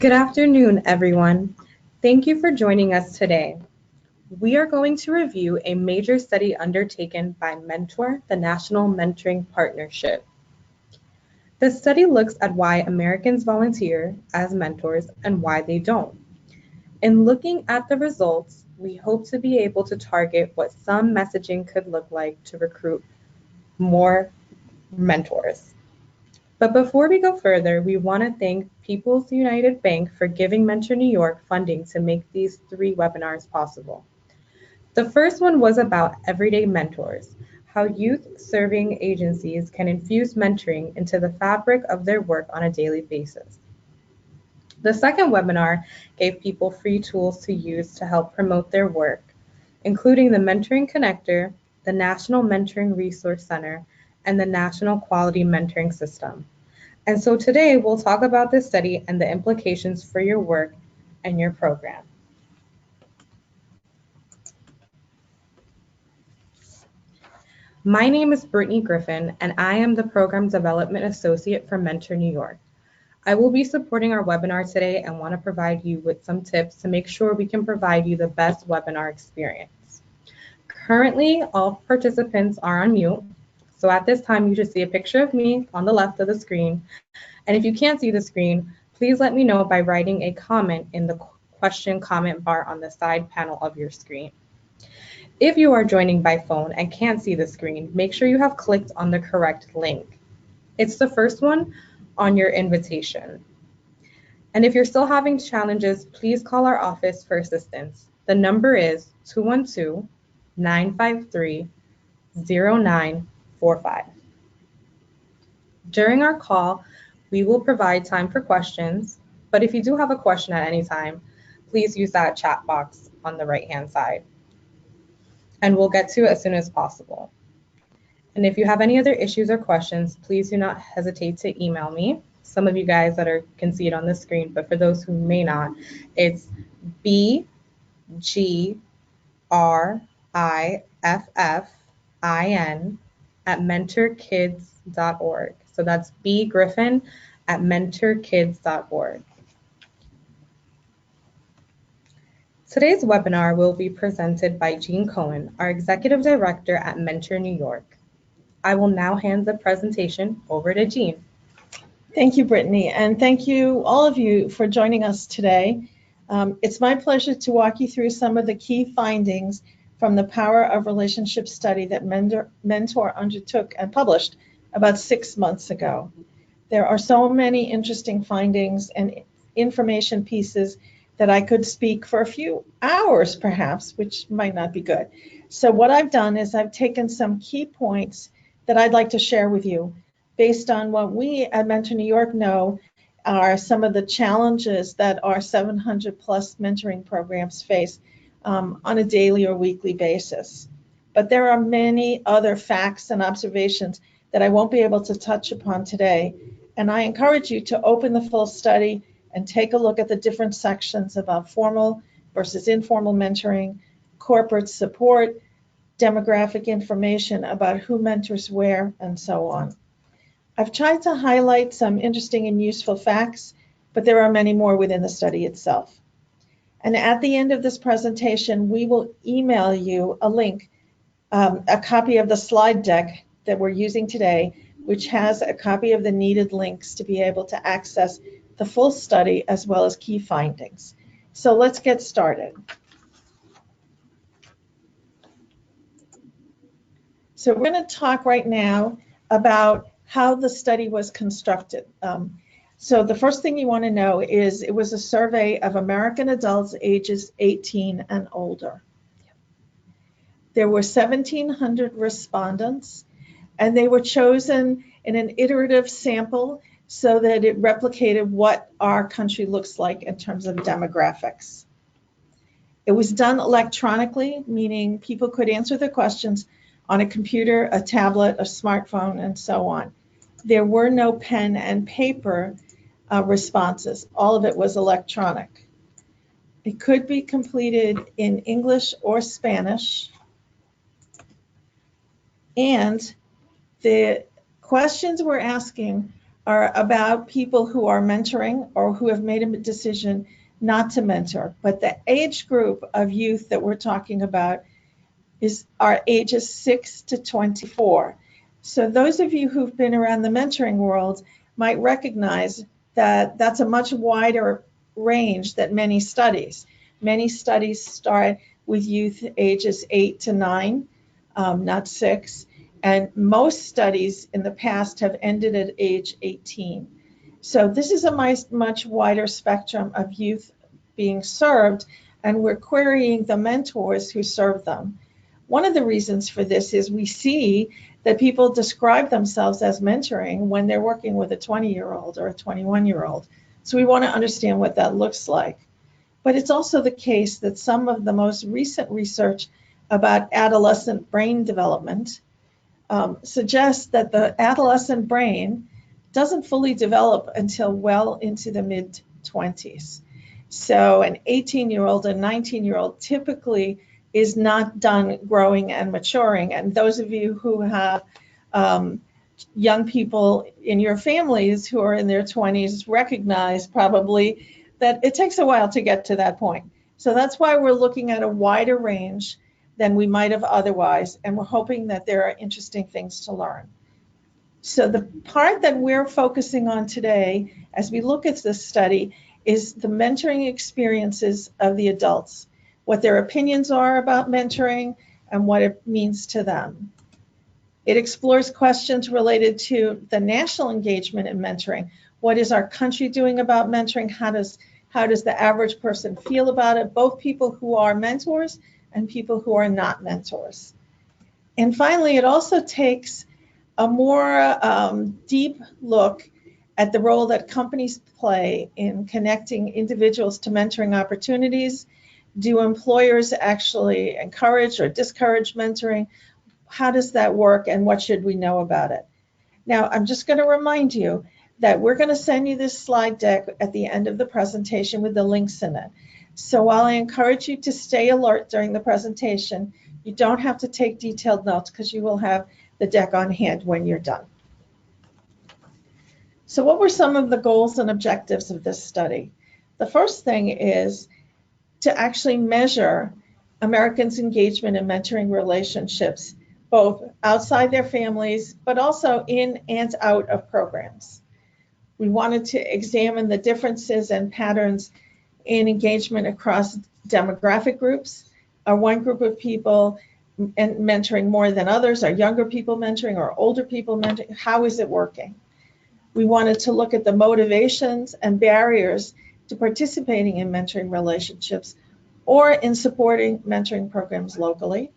Good afternoon, everyone. Thank you for joining us today. We are going to review a major study undertaken by Mentor, the National Mentoring Partnership. The study looks at why Americans volunteer as mentors and why they don't. In looking at the results, we hope to be able to target what some messaging could look like to recruit more mentors. But before we go further, we want to thank People's United Bank for giving Mentor New York funding to make these 3 webinars possible. The first one was about everyday mentors, how youth serving agencies can infuse mentoring into the fabric of their work on a daily basis. The second webinar gave people free tools to use to help promote their work, including the Mentoring Connector, the National Mentoring Resource Center, and the National Quality Mentoring System. And so today we'll talk about this study and the implications for your work and your program. My name is Brittany Griffin, and I am the Program Development Associate for Mentor New York. I will be supporting our webinar today and want to provide you with some tips to make sure we can provide you the best webinar experience. Currently, all participants are on mute, so at this time you should see a picture of me on the left of the screen. And if you can't see the screen, please let me know by writing a comment in the question comment bar on the side panel of your screen. If you are joining by phone and can't see the screen, make sure you have clicked on the correct link. It's the first one on your invitation. And if you're still having challenges, please call our office for assistance. The number is 212-953-0945. During our call, we will provide time for questions, but if you do have a question at any time, please use that chat box on the right-hand side, and we'll get to it as soon as possible. And if you have any other issues or questions, please do not hesitate to email me. Some of you guys can see it on the screen, but for those who may not, it's bgriffin@mentorkids.org. So that's bgriffin@mentorkids.org. Today's webinar will be presented by Jean Cohen, our Executive Director at Mentor New York. I will now hand the presentation over to Jean. Thank you, Brittany, and thank you, all of you, for joining us today. It's my pleasure to walk you through some of the key findings from the Power of Relationship study that Mentor undertook and published about 6 months ago. There are so many interesting findings and information pieces that I could speak for a few hours, perhaps, which might not be good. So what I've done is I've taken some key points that I'd like to share with you based on what we at Mentor New York know are some of the challenges that our 700 plus mentoring programs face on a daily or weekly basis. But there are many other facts and observations that I won't be able to touch upon today. And I encourage you to open the full study and take a look at the different sections about formal versus informal mentoring, corporate support, demographic information about who mentors where, and so on. I've tried to highlight some interesting and useful facts, but there are many more within the study itself. And at the end of this presentation, we will email you a link, a copy of the slide deck that we're using today, which has a copy of the needed links to be able to access the full study as well as key findings. So let's get started. So we're going to talk right now about how the study was constructed. So the first thing you want to know is it was a survey of American adults ages 18 and older. There were 1,700 respondents, and they were chosen in an iterative sample so that it replicated what our country looks like in terms of demographics. It was done electronically, meaning people could answer the questions on a computer, a tablet, a smartphone, and so on. There were no pen and paper responses. All of it was electronic. It could be completed in English or Spanish. And the questions we're asking are about people who are mentoring or who have made a decision not to mentor. But the age group of youth that we're talking about are ages 6 to 24. So those of you who've been around the mentoring world might recognize that that's a much wider range than many studies. Many studies start with youth ages 8 to 9, not 6. And most studies in the past have ended at age 18. So this is a much wider spectrum of youth being served, and we're querying the mentors who serve them. One of the reasons for this is we see that people describe themselves as mentoring when they're working with a 20-year-old or a 21-year-old. So we want to understand what that looks like. But it's also the case that some of the most recent research about adolescent brain development suggests that the adolescent brain doesn't fully develop until well into the mid-20s. So an 18-year-old and 19-year-old typically is not done growing and maturing. And those of you who have young people in your families who are in their 20s recognize probably that it takes a while to get to that point. So that's why we're looking at a wider range than we might have otherwise, and we're hoping that there are interesting things to learn. So the part that we're focusing on today as we look at this study is the mentoring experiences of the adults, what their opinions are about mentoring and what it means to them. It explores questions related to the national engagement in mentoring. What is our country doing about mentoring? How does the average person feel about it? Both people who are mentors and people who are not mentors. And finally, it also takes a more deep look at the role that companies play in connecting individuals to mentoring opportunities. Do employers actually encourage or discourage mentoring? How does that work, and what should we know about it? Now, I'm just going to remind you that we're going to send you this slide deck at the end of the presentation with the links in it. So while I encourage you to stay alert during the presentation, you don't have to take detailed notes because you will have the deck on hand when you're done. So what were some of the goals and objectives of this study? The first thing is to actually measure Americans' engagement in mentoring relationships, both outside their families, but also in and out of programs. We wanted to examine the differences and patterns in engagement across demographic groups. Are one group of people mentoring more than others? Are younger people mentoring or older people mentoring? How is it working? We wanted to look at the motivations and barriers to participating in mentoring relationships or in supporting mentoring programs locally.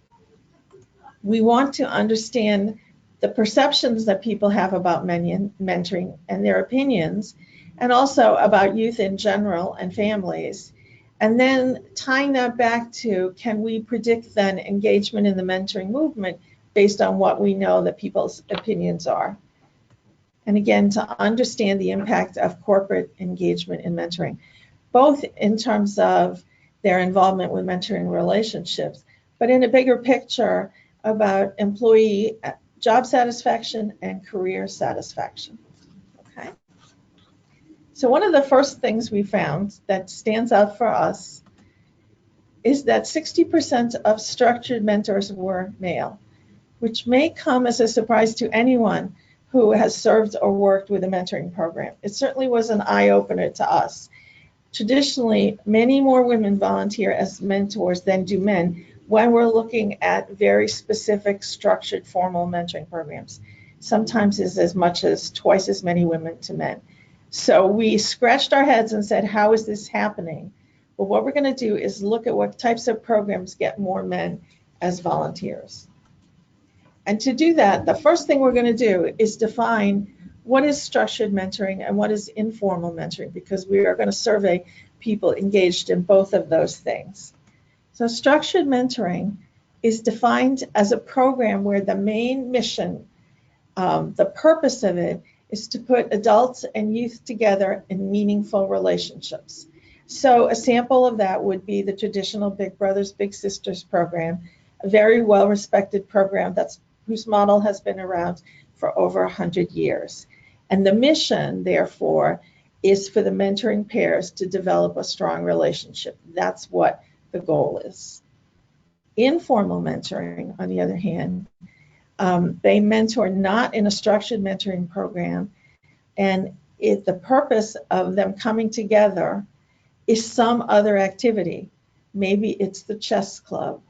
We want to understand the perceptions that people have about mentoring and their opinions, and also about youth in general and families. And then tying that back to, can we predict then engagement in the mentoring movement based on what we know that people's opinions are? And again, to understand the impact of corporate engagement in mentoring, both in terms of their involvement with mentoring relationships, but in a bigger picture about employee job satisfaction and career satisfaction. Okay. So one of the first things we found that stands out for us is that 60% of structured mentors were male, which may come as a surprise to anyone who has served or worked with a mentoring program. It certainly was an eye-opener to us. Traditionally, many more women volunteer as mentors than do men when we're looking at very specific, structured, formal mentoring programs. Sometimes it's as much as twice as many women to men. So we scratched our heads and said, how is this happening? Well, what we're going to do is look at what types of programs get more men as volunteers. And to do that, the first thing we're going to do is define what is structured mentoring and what is informal mentoring, because we are going to survey people engaged in both of those things. So structured mentoring is defined as a program where the main mission, the purpose of it, is to put adults and youth together in meaningful relationships. So a sample of that would be the traditional Big Brothers Big Sisters program, a very well-respected program whose model has been around for over 100 years. And the mission, therefore, is for the mentoring pairs to develop a strong relationship. That's what the goal is. Informal mentoring, on the other hand, they mentor not in a structured mentoring program, and the purpose of them coming together is some other activity. Maybe it's the chess club,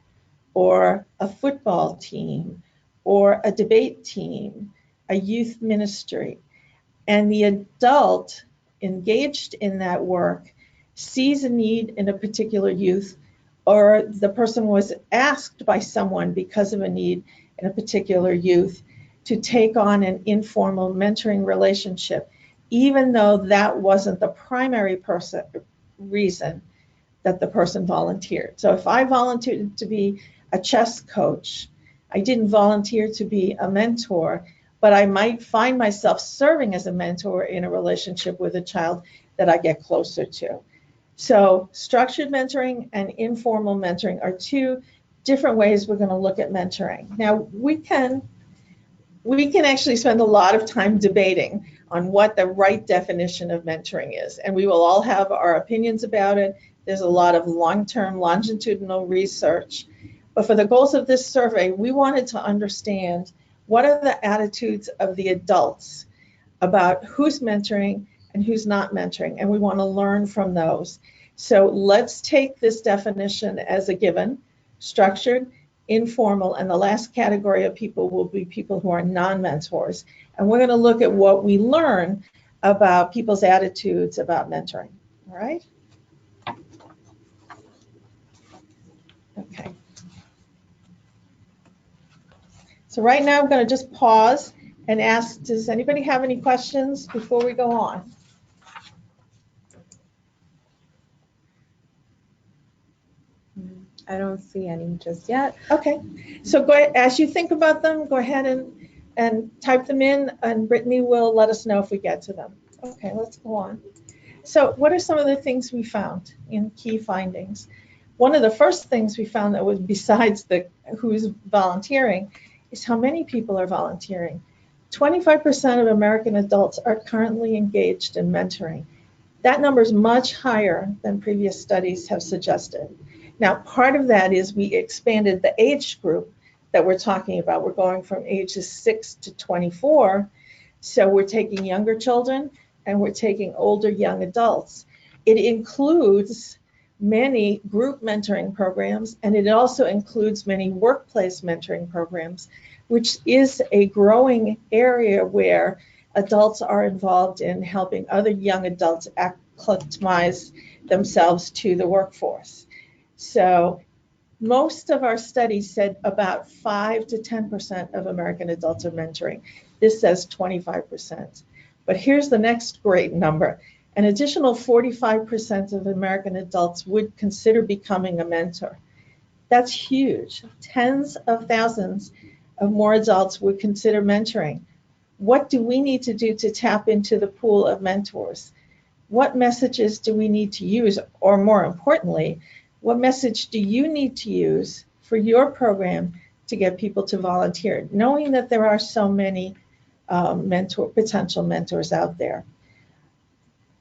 or a football team, or a debate team, a youth ministry. And the adult engaged in that work sees a need in a particular youth, or the person was asked by someone because of a need in a particular youth to take on an informal mentoring relationship, even though that wasn't the primary reason that the person volunteered. So if I volunteered to be a chess coach, I didn't volunteer to be a mentor, but I might find myself serving as a mentor in a relationship with a child that I get closer to. So structured mentoring and informal mentoring are two different ways we're going to look at mentoring. Now, we can actually spend a lot of time debating on what the right definition of mentoring is, and we will all have our opinions about it. There's a lot of long-term longitudinal research. But for the goals of this survey, we wanted to understand what are the attitudes of the adults about who's mentoring and who's not mentoring, and we want to learn from those. So let's take this definition as a given: structured, informal, and the last category of people will be people who are non-mentors. And we're going to look at what we learn about people's attitudes about mentoring. All right? Okay. So right now I'm going to just pause and ask, does anybody have any questions before we go on? I don't see any just yet. Okay. So go ahead, as you think about them, go ahead and type them in, and Brittany will let us know if we get to them. Okay, let's go on. So what are some of the things we found in key findings? One of the first things we found that was, besides who's volunteering, is how many people are volunteering. 25% of American adults are currently engaged in mentoring. That number is much higher than previous studies have suggested. Now, part of that is we expanded the age group that we're talking about. We're going from ages 6 to 24. So we're taking younger children and we're taking older young adults. It includes many group mentoring programs, and it also includes many workplace mentoring programs, which is a growing area where adults are involved in helping other young adults acclimatize themselves to the workforce. So most of our studies said about 5 to 10% of American adults are mentoring. This says 25%. But here's the next great number. An additional 45% of American adults would consider becoming a mentor. That's huge. Tens of thousands of more adults would consider mentoring. What do we need to do to tap into the pool of mentors? What messages do we need to use? Or more importantly, what message do you need to use for your program to get people to volunteer, knowing that there are so many potential mentors out there?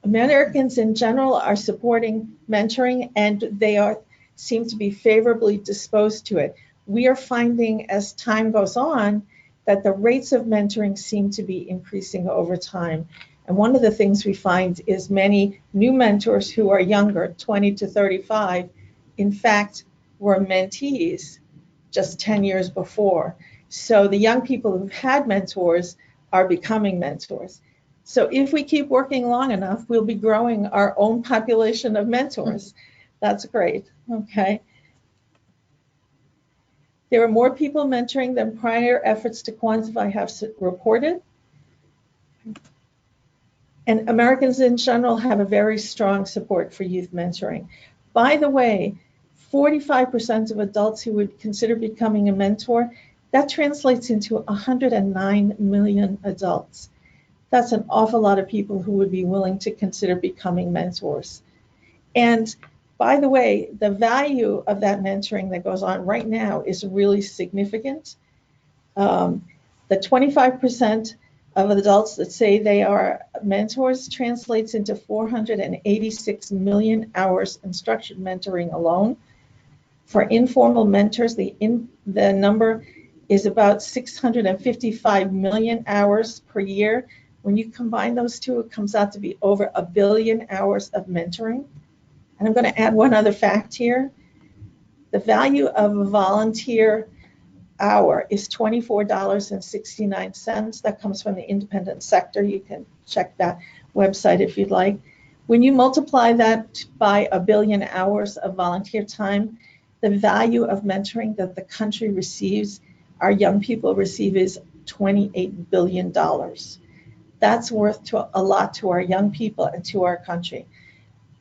Americans in general are supporting mentoring, and they seem to be favorably disposed to it. We are finding, as time goes on, that the rates of mentoring seem to be increasing over time. And one of the things we find is many new mentors who are younger, 20 to 35, in fact, were mentees just 10 years before. So the young people who've had mentors are becoming mentors. So if we keep working long enough, we'll be growing our own population of mentors. That's great. Okay. There are more people mentoring than prior efforts to quantify have reported. And Americans in general have a very strong support for youth mentoring. By the way, 45% of adults who would consider becoming a mentor, that translates into 109 million adults. That's an awful lot of people who would be willing to consider becoming mentors. And by the way, the value of that mentoring that goes on right now is really significant. The 25% of adults that say they are mentors translates into 486 million hours in structured mentoring alone. For informal mentors, the number is about 655 million hours per year. When you combine those two, it comes out to be over 1 billion hours of mentoring. And I'm going to add one other fact here. The value of a volunteer hour is $24.69. That comes from the independent sector. You can check that website if you'd like. When you multiply that by 1 billion hours of volunteer time, the value of mentoring that the country receives, our young people receive, is $28 billion. That's worth a lot to our young people and to our country.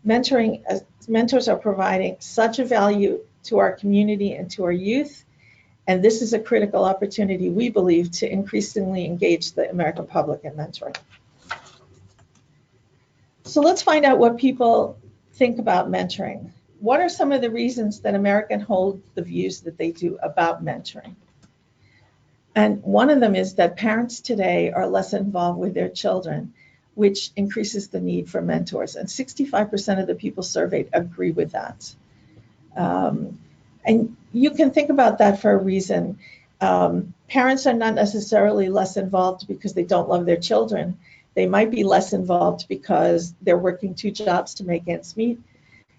Mentors are providing such a value to our community and to our youth. And this is a critical opportunity, we believe, to increasingly engage the American public in mentoring. So let's find out what people think about mentoring. What are some of the reasons that Americans hold the views that they do about mentoring? And one of them is that parents today are less involved with their children, which increases the need for mentors. And 65% of the people surveyed agree with that. And you can think about that for a reason. Parents are not necessarily less involved because they don't love their children. They might be less involved because they're working 2 jobs to make ends meet.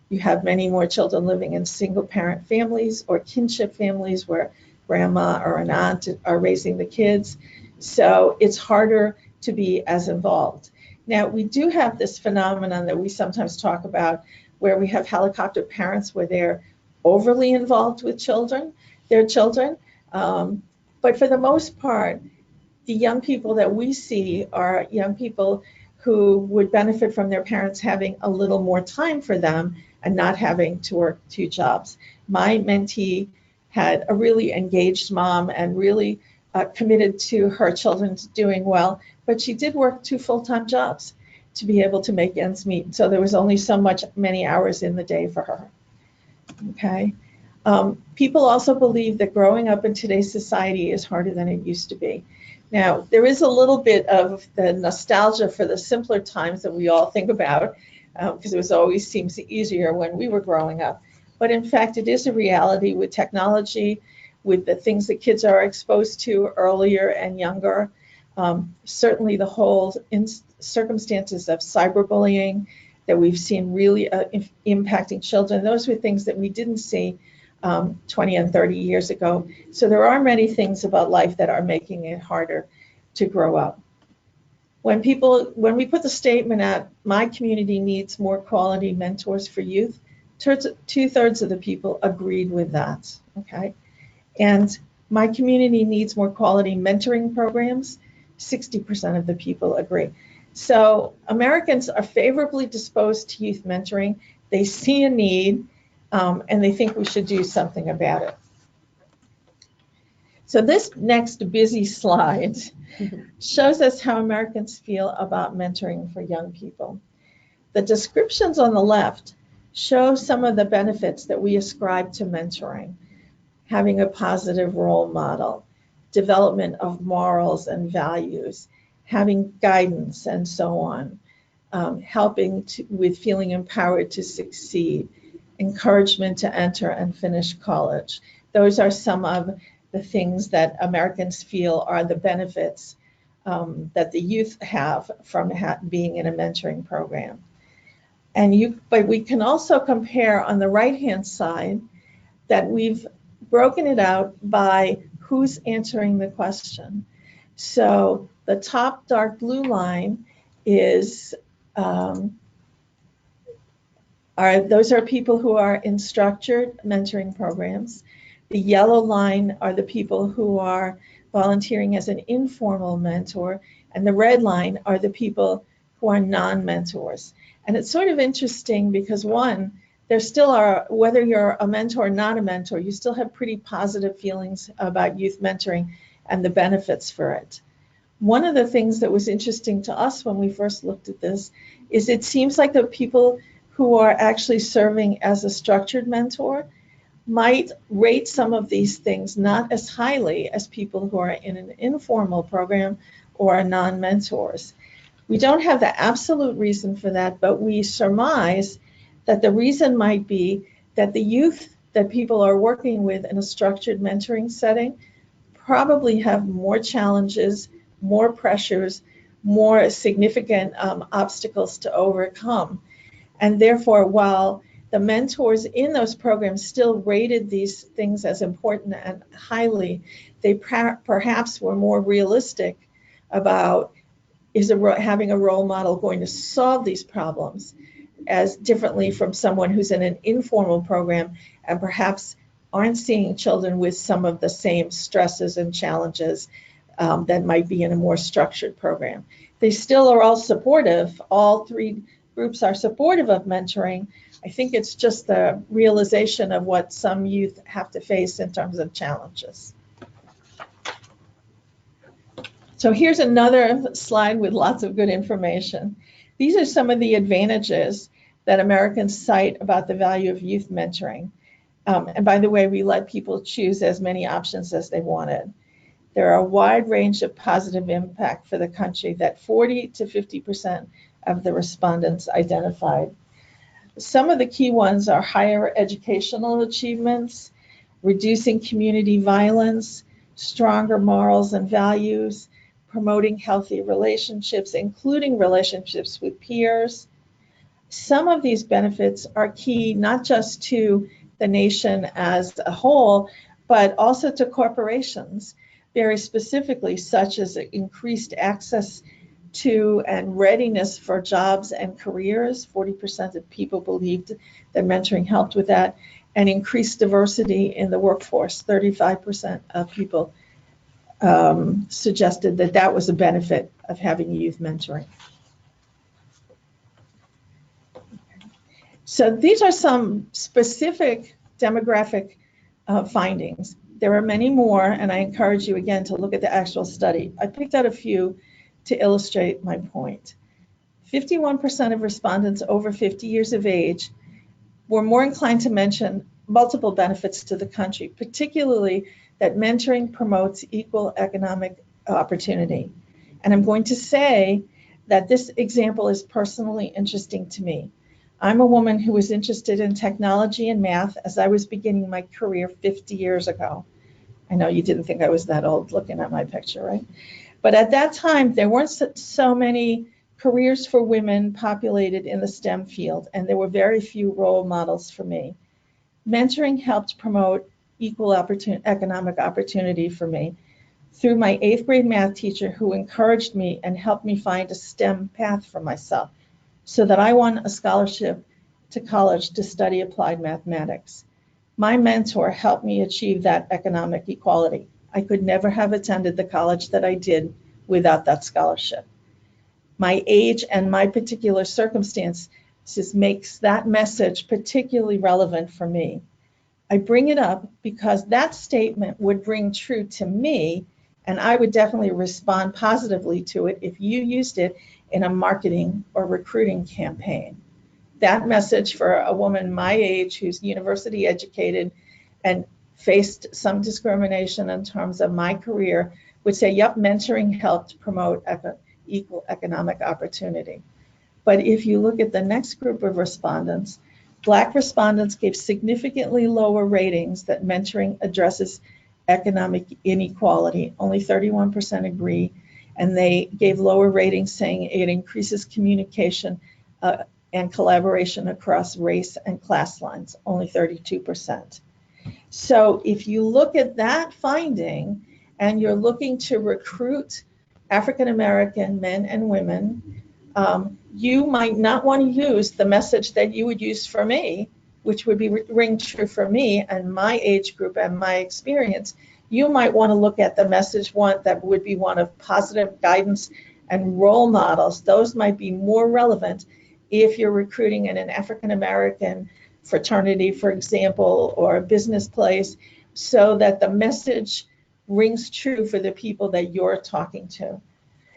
You have many more children living in single-parent families or kinship families where grandma or an aunt are raising the kids. So it's harder to be as involved. Now, we do have this phenomenon that we sometimes talk about where we have helicopter parents where they're overly involved with their children. But for the most part, the young people that we see are young people who would benefit from their parents having a little more time for them and not having to work 2 jobs. My mentee had a really engaged mom and really committed to her children doing well, but she did work 2 full-time jobs to be able to make ends meet. So there was only many hours in the day for her. Okay. People also believe that growing up in today's society is harder than it used to be. Now, there is a little bit of the nostalgia for the simpler times that we all think about, because it always seems easier when we were growing up. But in fact, it is a reality with technology, with the things that kids are exposed to earlier and younger. Certainly the whole circumstances of cyberbullying that we've seen really impacting children. Those were things that we didn't see 20 and 30 years ago. So there are many things about life that are making it harder to grow up. When we put the statement out, my community needs more quality mentors for youth, 2/3 of the people agreed with that, okay? And my community needs more quality mentoring programs, 60% of the people agree. So Americans are favorably disposed to youth mentoring. They see a need, and they think we should do something about it. So this next busy slide shows us how Americans feel about mentoring for young people. The descriptions on the left show some of the benefits that we ascribe to mentoring: having a positive role model, development of morals and values, having guidance, and so on, helping with feeling empowered to succeed, encouragement to enter and finish college. Those are some of the things that Americans feel are the benefits that the youth have from being in a mentoring program. But we can also compare on the right-hand side that we've broken it out by who's answering the question. So the top dark blue line is those are people who are in structured mentoring programs. The yellow line are the people who are volunteering as an informal mentor, and the red line are the people who are non-mentors. And it's sort of interesting because one, there still are, whether you're a mentor or not a mentor, you still have pretty positive feelings about youth mentoring and the benefits for it. One of the things that was interesting to us when we first looked at this is it seems like the people who are actually serving as a structured mentor might rate some of these things not as highly as people who are in an informal program or are non-mentors. We don't have the absolute reason for that, but we surmise that the reason might be that the youth that people are working with in a structured mentoring setting probably have more challenges, more pressures, more significant obstacles to overcome. And therefore, while the mentors in those programs still rated these things as important and highly, they perhaps were more realistic about having a role model going to solve these problems as differently from someone who's in an informal program and perhaps aren't seeing children with some of the same stresses and challenges that might be in a more structured program. They still are all supportive. All three groups are supportive of mentoring. I think it's just the realization of what some youth have to face in terms of challenges. So here's another slide with lots of good information. These are some of the advantages that Americans cite about the value of youth mentoring. And by the way, we let people choose as many options as they wanted. There are a wide range of positive impact for the country that 40 to 50% of the respondents identified. Some of the key ones are higher educational achievements, reducing community violence, stronger morals and values, promoting healthy relationships, including relationships with peers. Some of these benefits are key not just to the nation as a whole, but also to corporations, very specifically, such as increased access to and readiness for jobs and careers. 40% of people believed that mentoring helped with that, and increased diversity in the workforce. 35% of people suggested that that was a benefit of having youth mentoring. So these are some specific demographic findings. There are many more, and I encourage you again to look at the actual study. I picked out a few to illustrate my point. 51% of respondents over 50 years of age were more inclined to mention multiple benefits to the country, particularly that mentoring promotes equal economic opportunity. And I'm going to say that this example is personally interesting to me. I'm a woman who was interested in technology and math as I was beginning my career 50 years ago. I know you didn't think I was that old looking at my picture, right? But at that time, there weren't so many careers for women populated in the STEM field, and there were very few role models for me. Mentoring helped promote equal economic opportunity for me through my 8th grade math teacher, who encouraged me and helped me find a STEM path for myself, so that I won a scholarship to college to study applied mathematics. My mentor helped me achieve that economic equality. I could never have attended the college that I did without that scholarship. My age and my particular circumstances makes that message particularly relevant for me. I bring it up because that statement would ring true to me, and I would definitely respond positively to it if you used it in a marketing or recruiting campaign. That message for a woman my age who's university educated and faced some discrimination in terms of my career would say, yep, mentoring helped promote equal economic opportunity. But if you look at the next group of respondents, Black respondents gave significantly lower ratings that mentoring addresses economic inequality. Only 31% agree, and they gave lower ratings saying it increases communication and collaboration across race and class lines, only 32%. So if you look at that finding and you're looking to recruit African American men and women, you might not want to use the message that you would use for me, which would be ring true for me and my age group and my experience. You might want to look at the message that would be one of positive guidance and role models. Those might be more relevant if you're recruiting in an African American fraternity, for example, or a business place, so that the message rings true for the people that you're talking to.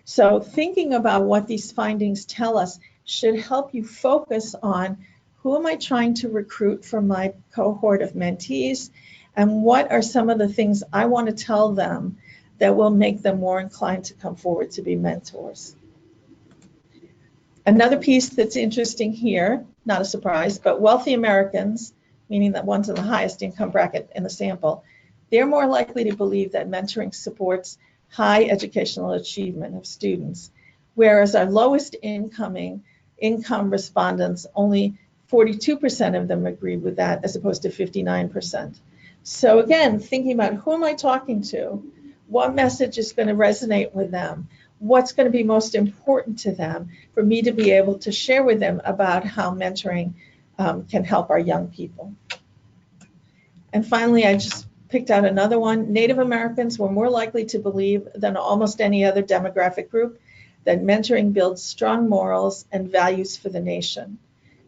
So thinking about what these findings tell us should help you focus on who am I trying to recruit from my cohort of mentees, and what are some of the things I want to tell them that will make them more inclined to come forward to be mentors. Another piece that's interesting here, not a surprise, but wealthy Americans, meaning the ones in the highest income bracket in the sample, they're more likely to believe that mentoring supports high educational achievement of students, whereas our lowest income respondents, only 42% of them agree with that, as opposed to 59%. So again, thinking about who am I talking to? What message is going to resonate with them? What's going to be most important to them for me to be able to share with them about how mentoring can help our young people. And finally, I just picked out another one. Native Americans were more likely to believe than almost any other demographic group that mentoring builds strong morals and values for the nation.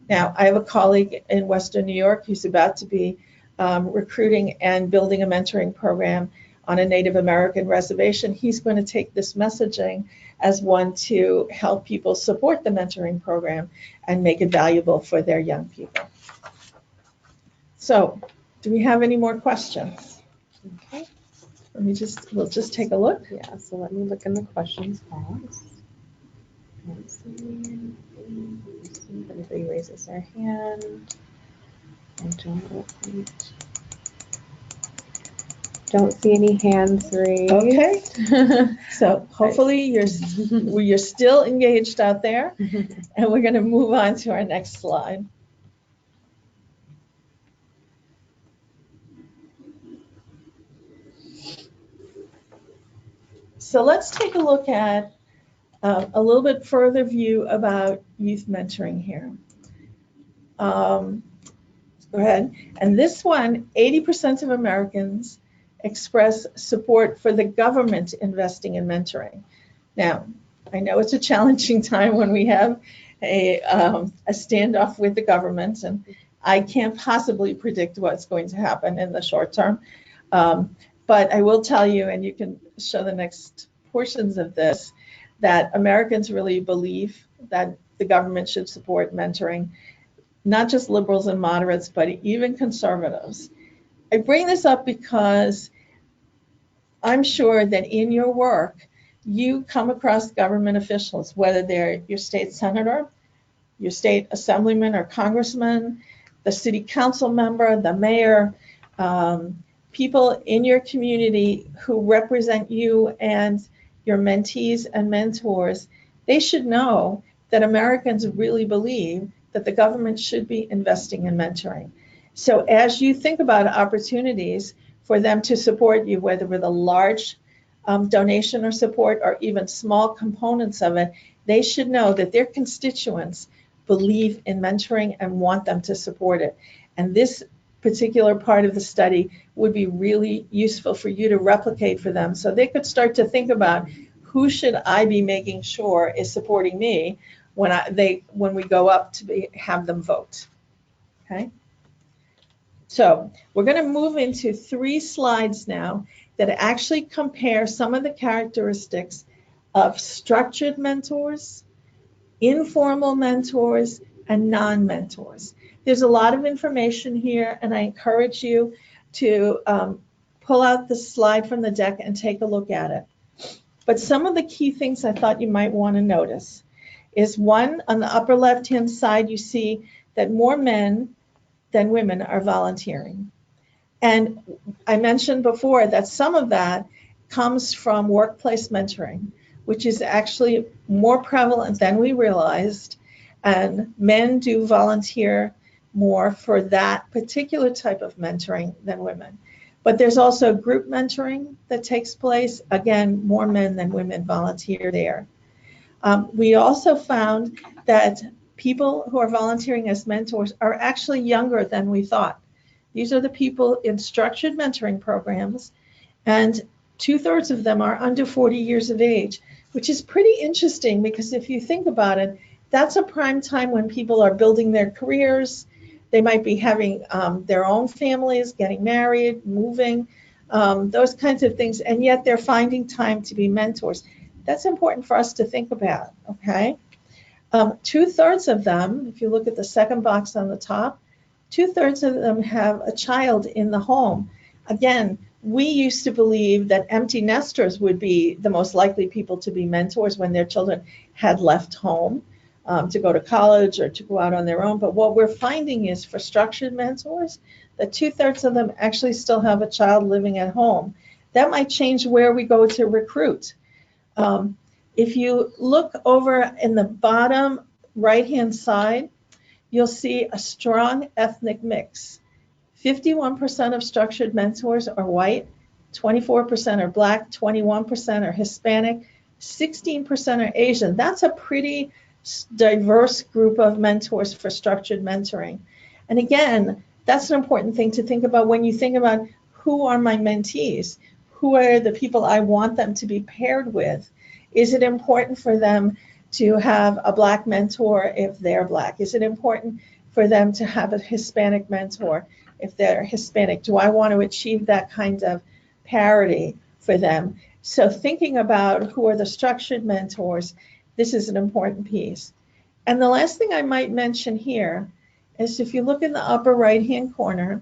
Now, I have a colleague in Western New York who's about to be recruiting and building a mentoring program on a Native American reservation. He's going to take this messaging as one to help people support the mentoring program and make it valuable for their young people. So, do we have any more questions? Okay. We'll just take a look. Yeah, so let me look in the questions box. Let's see if anybody raises their hand. I don't see any hands raised. Okay. So hopefully you're still engaged out there, and we're going to move on to our next slide. So let's take a look at a little bit further view about youth mentoring here. Go ahead. And this one, 80% of Americans express support for the government investing in mentoring. Now, I know it's a challenging time when we have a standoff with the government, and I can't possibly predict what's going to happen in the short term. But I will tell you, and you can show the next portions of this, that Americans really believe that the government should support mentoring, not just liberals and moderates, but even conservatives. I bring this up because I'm sure that in your work, you come across government officials, whether they're your state senator, your state assemblyman or congressman, the city council member, the mayor, people in your community who represent you and your mentees and mentors. They should know that Americans really believe that the government should be investing in mentoring. So as you think about opportunities for them to support you, whether with a large donation or support or even small components of it, they should know that their constituents believe in mentoring and want them to support it. And this particular part of the study would be really useful for you to replicate for them, so they could start to think about who should I be making sure is supporting me when we go up to have them vote. Okay. So we're going to move into 3 slides now that actually compare some of the characteristics of structured mentors, informal mentors, and non-mentors. There's a lot of information here, and I encourage you to pull out the slide from the deck and take a look at it. But some of the key things I thought you might want to notice is, one, on the upper left-hand side, you see that more men than women are volunteering. And I mentioned before that some of that comes from workplace mentoring, which is actually more prevalent than we realized. And men do volunteer more for that particular type of mentoring than women. But there's also group mentoring that takes place. Again, more men than women volunteer there. We also found that people who are volunteering as mentors are actually younger than we thought. These are the people in structured mentoring programs, and 2/3 of them are under 40 years of age, which is pretty interesting because if you think about it, that's a prime time when people are building their careers. They might be having their own families, getting married, moving, those kinds of things, and yet they're finding time to be mentors. That's important for us to think about, okay? 2/3 of them, if you look at the second box on the top, 2/3 of them have a child in the home. Again, we used to believe that empty nesters would be the most likely people to be mentors when their children had left home to go to college or to go out on their own. But what we're finding is for structured mentors, that 2/3 of them actually still have a child living at home. That might change where we go to recruit. If you look over in the bottom right-hand side, you'll see a strong ethnic mix. 51% of structured mentors are white, 24% are Black, 21% are Hispanic, 16% are Asian. That's a pretty diverse group of mentors for structured mentoring. And again, that's an important thing to think about when you think about who are my mentees, who are the people I want them to be paired with. Is it important for them to have a Black mentor if they're Black? Is it important for them to have a Hispanic mentor if they're Hispanic? Do I want to achieve that kind of parity for them? So thinking about who are the structured mentors, this is an important piece. And the last thing I might mention here is if you look in the upper right-hand corner,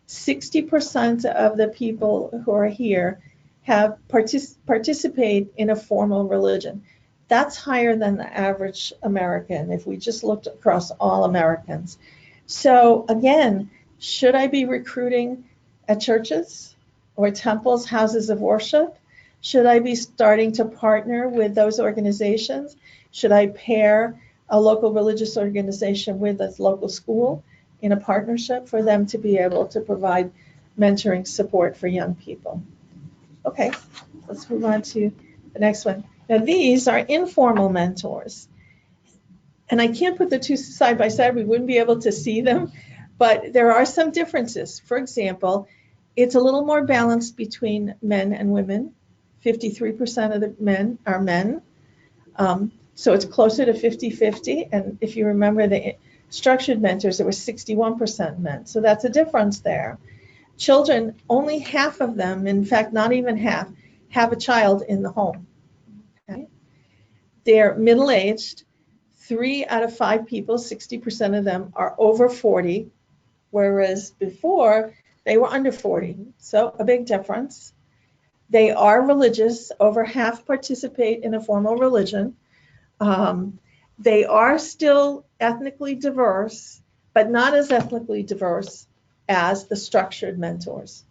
60% of the people who are here have participate in a formal religion. That's higher than the average American if we just looked across all Americans. So again, should I be recruiting at churches or temples, houses of worship? Should I be starting to partner with those organizations? Should I pair a local religious organization with a local school in a partnership for them to be able to provide mentoring support for young people? Okay, let's move on to the next one. Now these are informal mentors. And I can't put the two side by side, we wouldn't be able to see them, but there are some differences. For example, it's a little more balanced between men and women. 53% of the men are men. So it's closer to 50-50. And if you remember the structured mentors, it was 61% men. So that's a difference there. Children, only half of them, in fact, not even half, have a child in the home. Okay? They're middle-aged. 3 out of 5 people, 60% of them, are over 40, whereas before they were under 40. So a big difference. They are religious. Over half participate in a formal religion. They are still ethnically diverse, but not as ethnically diverse as the structured mentors.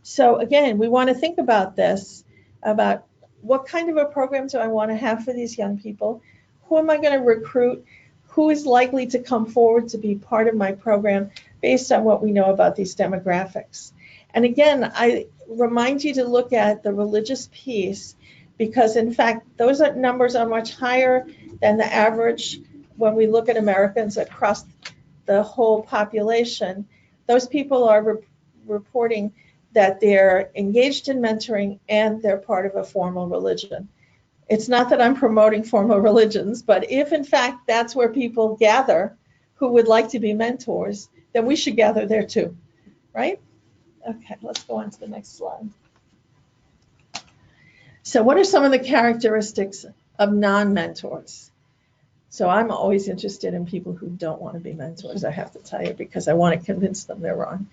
So again, we want to think about this, about what kind of a program do I want to have for these young people? Who am I going to recruit? Who is likely to come forward to be part of my program based on what we know about these demographics? And again, I remind you to look at the religious piece because, in fact, those numbers are much higher than the average when we look at Americans across the whole population. Those people are reporting that they're engaged in mentoring and they're part of a formal religion. It's not that I'm promoting formal religions, but if in fact that's where people gather who would like to be mentors, then we should gather there too, right? Okay, let's go on to the next slide. So what are some of the characteristics of non-mentors? So I'm always interested in people who don't want to be mentors, I have to tell you, because I want to convince them they're wrong.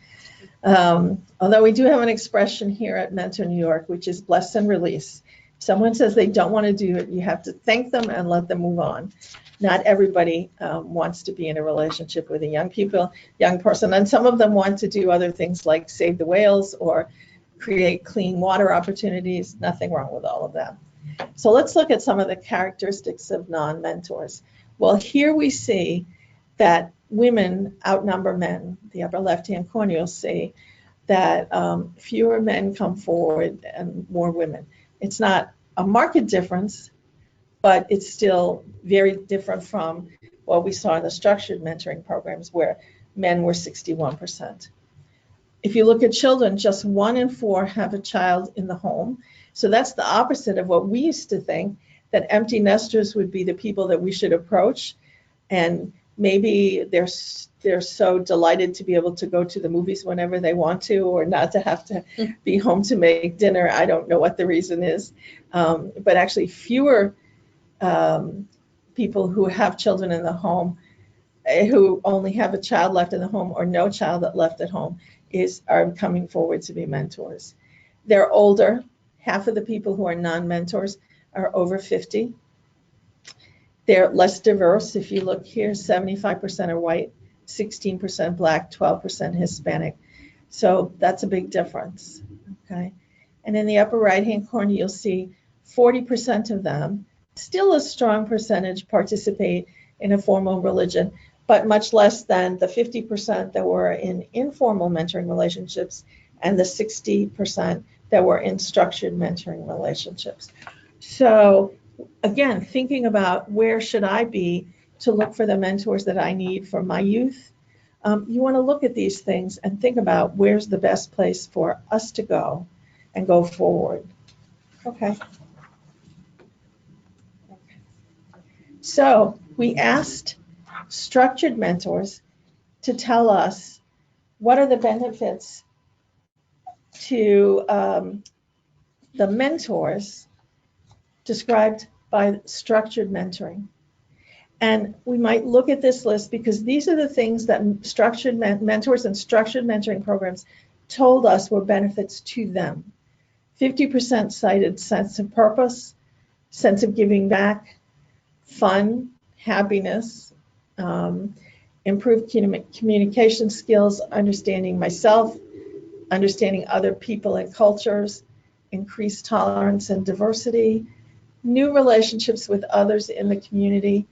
Although we do have an expression here at Mentor New York, which is bless and release. If someone says they don't want to do it, you have to thank them and let them move on. Not everybody wants to be in a relationship with a young person, and some of them want to do other things like save the whales or create clean water opportunities. Nothing wrong with all of that. So let's look at some of the characteristics of non-mentors. Well, here we see that women outnumber men. The upper left-hand corner, you'll see that fewer men come forward and more women. It's not a marked difference, but it's still very different from what we saw in the structured mentoring programs where men were 61%. If you look at children, just 1 in 4 have a child in the home. So that's the opposite of what we used to think, that empty nesters would be the people that we should approach. And maybe they're so delighted to be able to go to the movies whenever they want to, or not to have to be home to make dinner. I don't know what the reason is. But actually fewer people who have children in the home, who only have a child left in the home or no child left at home, are coming forward to be mentors. They're older. Half of the people who are non-mentors are over 50. They're less diverse. If you look here, 75% are white, 16% black, 12% Hispanic. So that's a big difference, okay? And in the upper right-hand corner, you'll see 40% of them, still a strong percentage, participate in a formal religion, but much less than the 50% that were in informal mentoring relationships and the 60% that were in structured mentoring relationships. So again, thinking about where should I be to look for the mentors that I need for my youth, you want to look at these things and think about where's the best place for us to go and go forward. Okay. So we asked structured mentors to tell us what are the benefits to the mentors described by structured mentoring. And we might look at this list because these are the things that structured mentors and structured mentoring programs told us were benefits to them. 50% cited sense of purpose, sense of giving back, fun, happiness, improved communication skills, understanding myself, understanding other people and cultures, increased tolerance and diversity, new relationships with others in the community,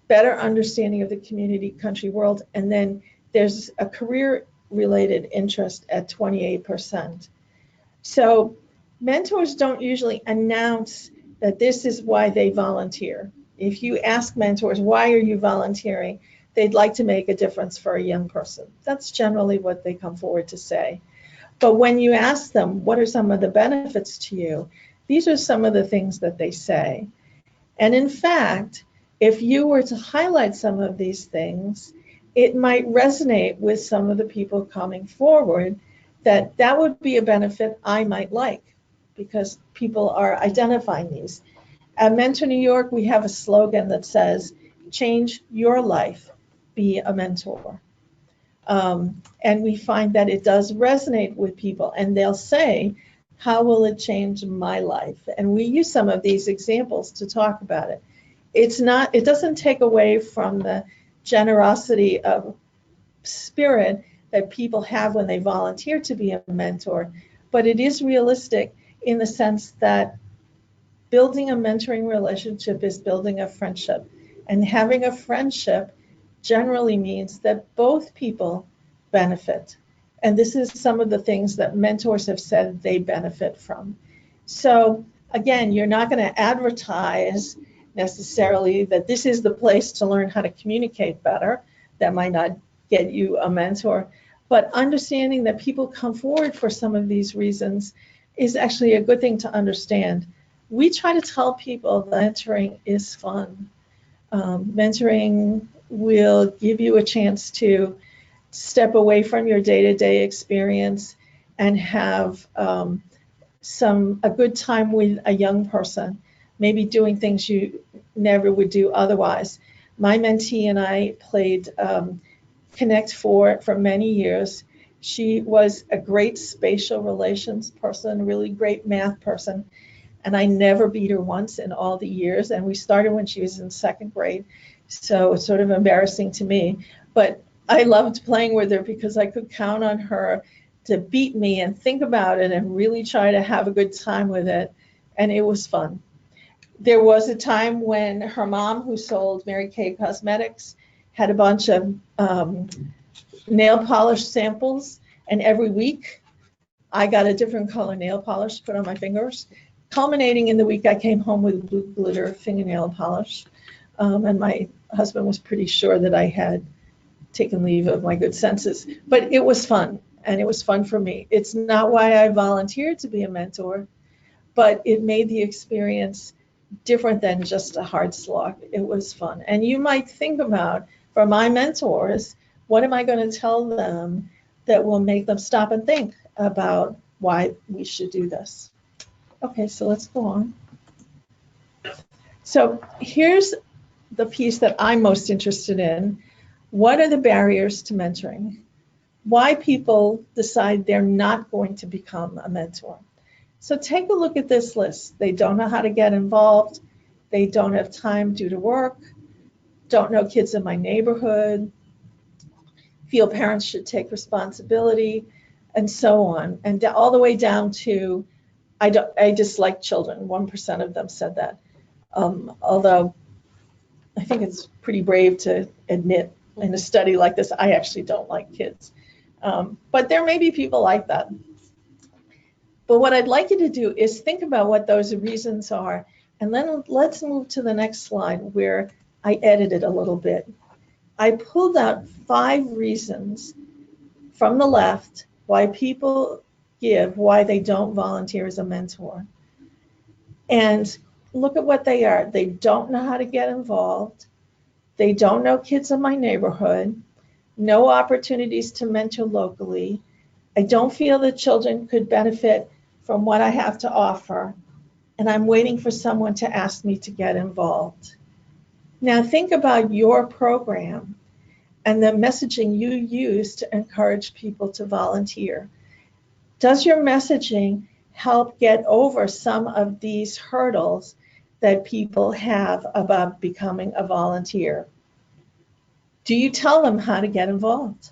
better understanding of the community, country, world, and then there's a career-related interest at 28%. So mentors don't usually announce that this is why they volunteer. If you ask mentors, why are you volunteering? They'd like to make a difference for a young person. That's generally what they come forward to say. But when you ask them, what are some of the benefits to you? These are some of the things that they say. And in fact, if you were to highlight some of these things, it might resonate with some of the people coming forward that would be a benefit I might like because people are identifying these. At Mentor New York, we have a slogan that says, change your life, be a mentor. And we find that it does resonate with people and they'll say, how will it change my life? And we use some of these examples to talk about it. It doesn't take away from the generosity of spirit that people have when they volunteer to be a mentor, but it is realistic in the sense that building a mentoring relationship is building a friendship. And having a friendship generally means that both people benefit. And this is some of the things that mentors have said they benefit from. So again, you're not going to advertise necessarily that this is the place to learn how to communicate better. That might not get you a mentor. But understanding that people come forward for some of these reasons is actually a good thing to understand. We try to tell people that mentoring is fun. Mentoring will give you a chance to step away from your day-to-day experience and have a good time with a young person, maybe doing things you never would do otherwise. My mentee and I played Connect Four for many years. She was a great spatial relations person, really great math person, and I never beat her once in all the years, and we started when she was in second grade, so it's sort of embarrassing to me, but I loved playing with her because I could count on her to beat me and think about it and really try to have a good time with it, and it was fun. There was a time when her mom, who sold Mary Kay Cosmetics, had a bunch of nail polish samples, and every week I got a different color nail polish to put on my fingers, culminating in the week I came home with blue glitter fingernail polish, and my husband was pretty sure that I had taken leave of my good senses, but it was fun, and it was fun for me. It's not why I volunteered to be a mentor, but it made the experience different than just a hard slog. It was fun. And you might think about, for my mentors, what am I going to tell them that will make them stop and think about why we should do this? Okay, so let's go on. So here's the piece that I'm most interested in. What are the barriers to mentoring? why people decide they're not going to become a mentor. So take a look at this list. They don't know how to get involved. They don't have time due to work. Don't know kids in my neighborhood. Feel parents should take responsibility, and so on. And all the way down to, I dislike children. 1% of them said that. Although I think it's pretty brave to admit in a study like this, I actually don't like kids. But there may be people like that. But what I'd like you to do is think about what those reasons are. And then let's move to the next slide where I edited a little bit. I pulled out 5 reasons from the left why people give why they don't volunteer as a mentor. And look at what they are. They don't know how to get involved. They don't know kids in my neighborhood. No opportunities to mentor locally. I don't feel that children could benefit from what I have to offer. And I'm waiting for someone to ask me to get involved. Now think about your program and the messaging you use to encourage people to volunteer. Does your messaging help get over some of these hurdles that people have about becoming a volunteer? Do you tell them how to get involved?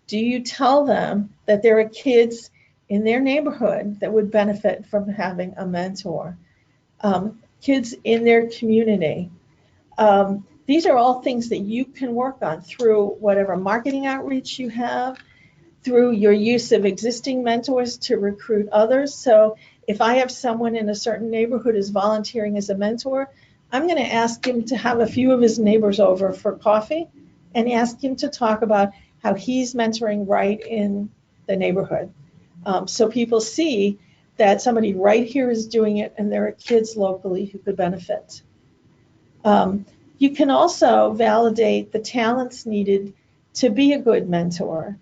Do you tell them that there are kids in their neighborhood that would benefit from having a mentor? Kids in their community. These are all things that you can work on through whatever marketing outreach you have, through your use of existing mentors to recruit others. So if I have someone in a certain neighborhood who's volunteering as a mentor, I'm going to ask him to have a few of his neighbors over for coffee and ask him to talk about how he's mentoring right in the neighborhood. So people see that somebody right here is doing it and there are kids locally who could benefit. You can also validate the talents needed to be a good mentor.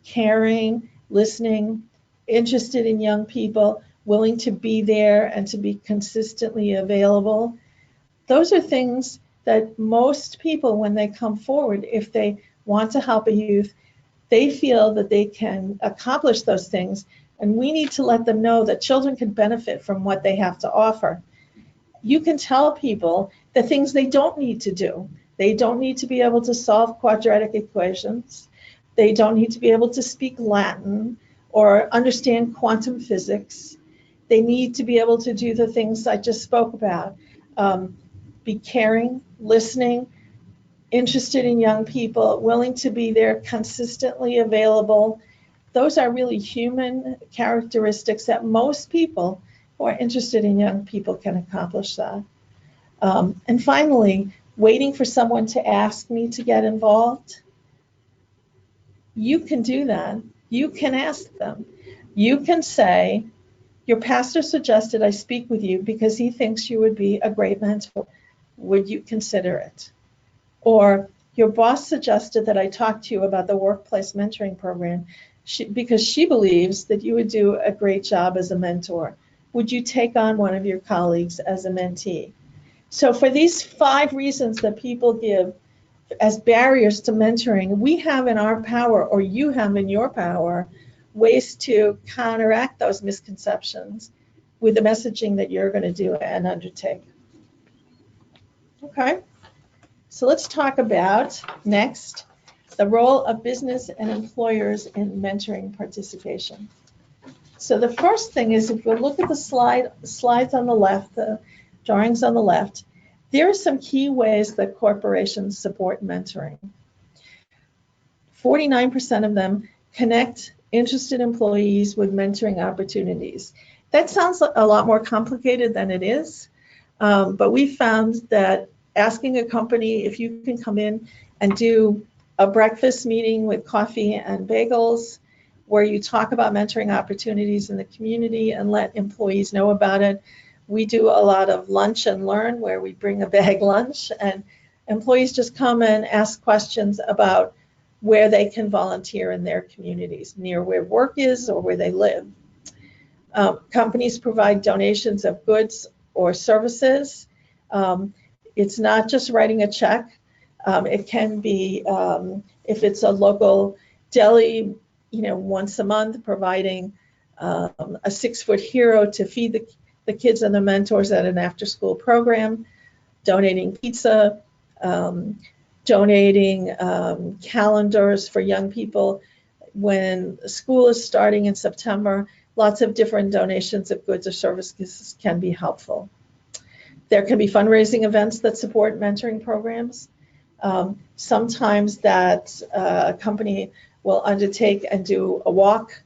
Caring, listening, interested in young people, willing to be there and to be consistently available. Those are things that most people, when they come forward, if they want to help a youth, they feel that they can accomplish those things. And we need to let them know that children can benefit from what they have to offer. You can tell people the things they don't need to do. They don't need to be able to solve quadratic equations. They don't need to be able to speak Latin or understand quantum physics. They need to be able to do the things I just spoke about. Be caring, listening, interested in young people, willing to be there, consistently available. Those are really human characteristics that most people who are interested in young people can accomplish that. And finally, waiting for someone to ask me to get involved. You can do that. You can ask them. You can say, your pastor suggested I speak with you because he thinks you would be a great mentor. Would you consider it? Or your boss suggested that I talk to you about the workplace mentoring program because she believes that you would do a great job as a mentor. Would you take on one of your colleagues as a mentee? So for these 5 reasons that people give as barriers to mentoring, we have in our power, or you have in your power, ways to counteract those misconceptions with the messaging that you're going to do and undertake. Okay, so let's talk about next the role of business and employers in mentoring participation. So the first thing is, if you look at the slides on the left, the drawings on the left, there are some key ways that corporations support mentoring. 49% of them connect interested employees with mentoring opportunities. That sounds a lot more complicated than it is, but we found that asking a company if you can come in and do a breakfast meeting with coffee and bagels where you talk about mentoring opportunities in the community and let employees know about it. We do a lot of lunch and learn where we bring a bag lunch and employees just come and ask questions about where they can volunteer in their communities, near where work is or where they live. Companies provide donations of goods or services. It's not just writing a check. It can be, if it's a local deli once a month, providing a 6-foot hero to feed the kids and the mentors at an after-school program, donating pizza, donating calendars for young people when school is starting in September. Lots of different donations of goods or services can be helpful. There can be fundraising events that support mentoring programs. Sometimes that a company will undertake and do a walk,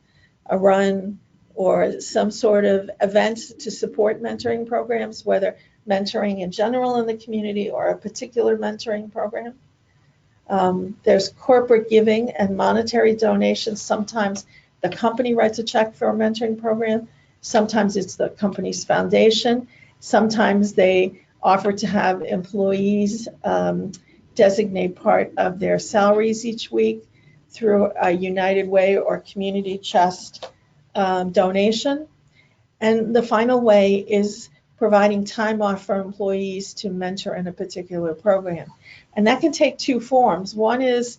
a run, or some sort of event to support mentoring programs, whether mentoring in general in the community or a particular mentoring program. There's corporate giving and monetary donations. Sometimes the company writes a check for a mentoring program. Sometimes it's the company's foundation. Sometimes they offer to have employees designate part of their salaries each week through a United Way or Community Chest donation. And the final way is providing time off for employees to mentor in a particular program. And that can take 2 forms. One is,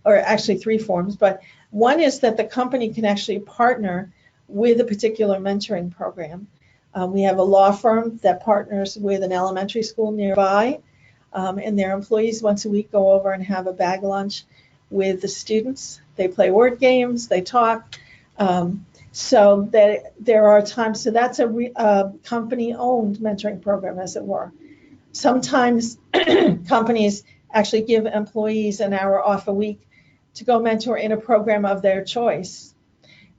or actually 3 forms, but one is that the company can actually partner with a particular mentoring program. We have a law firm that partners with an elementary school nearby, and their employees once a week go over and have a bag lunch with the students. They play word games, they talk. So that there are times, so that's a company-owned mentoring program, as it were. Sometimes companies actually give employees an hour off a week to go mentor in a program of their choice.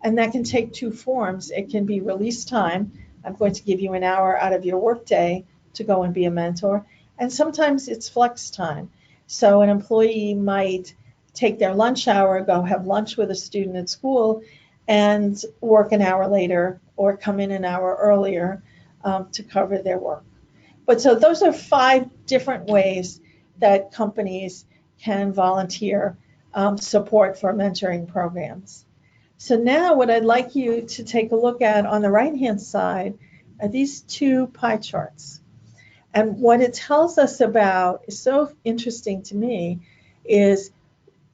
And that can take 2 forms. It can be release time. I'm going to give you an hour out of your workday to go and be a mentor. And sometimes it's flex time. So an employee might take their lunch hour, go have lunch with a student at school, and work an hour later or come in an hour earlier to cover their work. But so those are 5 different ways that companies can volunteer support for mentoring programs. So now what I'd like you to take a look at on the right-hand side are these 2 pie charts. And what it tells us about is so interesting to me is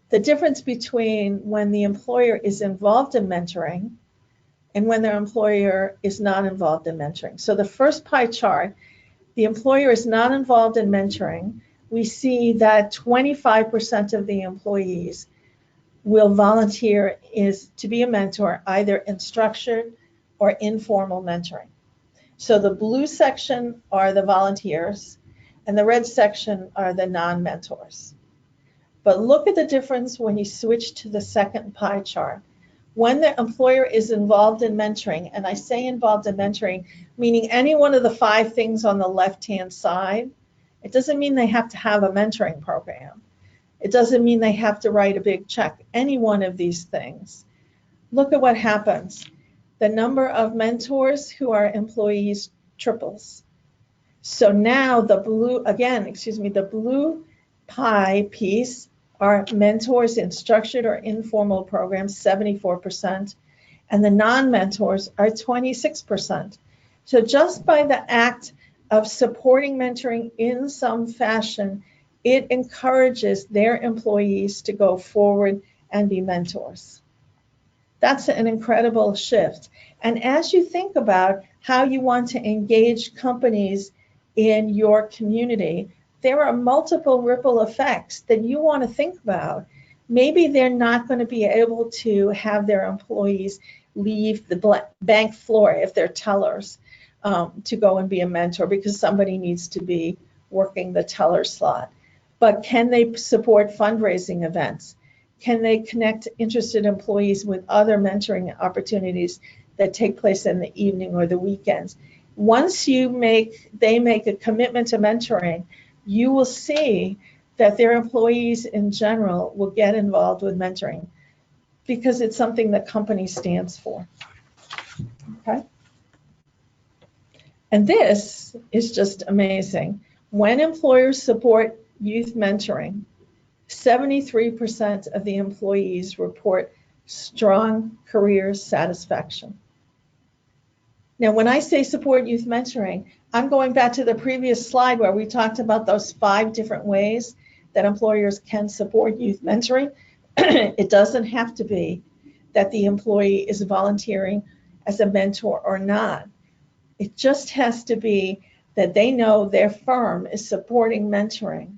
the difference between when the employer is involved in mentoring and when their employer is not involved in mentoring. So the first pie chart, the employer is not involved in mentoring. We see that 25% of the employees will volunteer to be a mentor, either in structured or informal mentoring. So the blue section are the volunteers, and the red section are the non-mentors. But look at the difference when you switch to the second pie chart. When the employer is involved in mentoring, and I say involved in mentoring, meaning any one of the 5 things on the left-hand side, it doesn't mean they have to have a mentoring program. It doesn't mean they have to write a big check. Any one of these things. Look at what happens. The number of mentors who are employees triples. So now the blue pie piece are mentors in structured or informal programs, 74%, and the non-mentors are 26%. So just by the act of supporting mentoring in some fashion, it encourages their employees to go forward and be mentors. That's an incredible shift. And as you think about how you want to engage companies in your community, there are multiple ripple effects that you want to think about. Maybe they're not going to be able to have their employees leave the bank floor if they're tellers to go and be a mentor because somebody needs to be working the teller slot. But can they support fundraising events? Can they connect interested employees with other mentoring opportunities that take place in the evening or the weekends? Once they make a commitment to mentoring, you will see that their employees in general will get involved with mentoring because it's something the company stands for. Okay? And this is just amazing. When employers support youth mentoring, 73% of the employees report strong career satisfaction. Now, when I say support youth mentoring, I'm going back to the previous slide where we talked about those 5 different ways that employers can support youth mentoring. It doesn't have to be that the employee is volunteering as a mentor or not. It just has to be that they know their firm is supporting mentoring.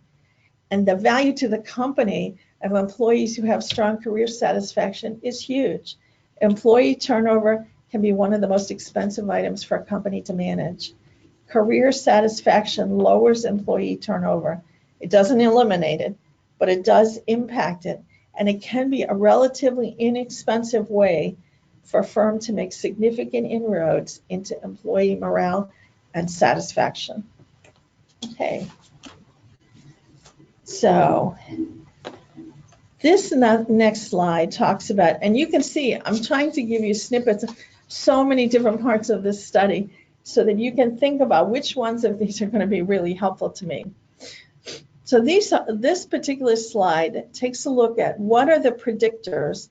And the value to the company of employees who have strong career satisfaction is huge. Employee turnover can be one of the most expensive items for a company to manage. Career satisfaction lowers employee turnover. It doesn't eliminate it, but it does impact it. And it can be a relatively inexpensive way for a firm to make significant inroads into employee morale and satisfaction. Okay. So this next slide talks about, and you can see I'm trying to give you snippets of so many different parts of this study so that you can think about which ones of these are going to be really helpful to me. So this particular slide takes a look at what are the predictors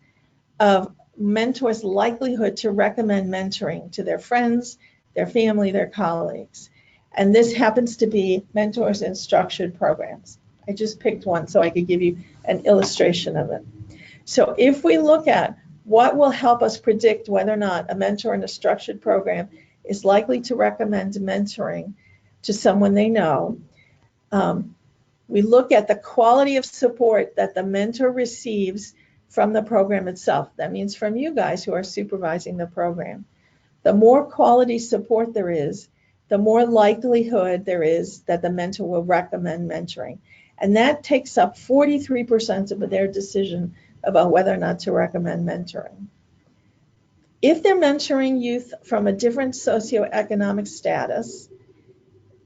of mentors' likelihood to recommend mentoring to their friends, their family, their colleagues. And this happens to be mentors in structured programs. I just picked one so I could give you an illustration of it. So if we look at what will help us predict whether or not a mentor in a structured program is likely to recommend mentoring to someone they know, we look at the quality of support that the mentor receives from the program itself. That means from you guys who are supervising the program. The more quality support there is, the more likelihood there is that the mentor will recommend mentoring. And that takes up 43% of their decision about whether or not to recommend mentoring. If they're mentoring youth from a different socioeconomic status,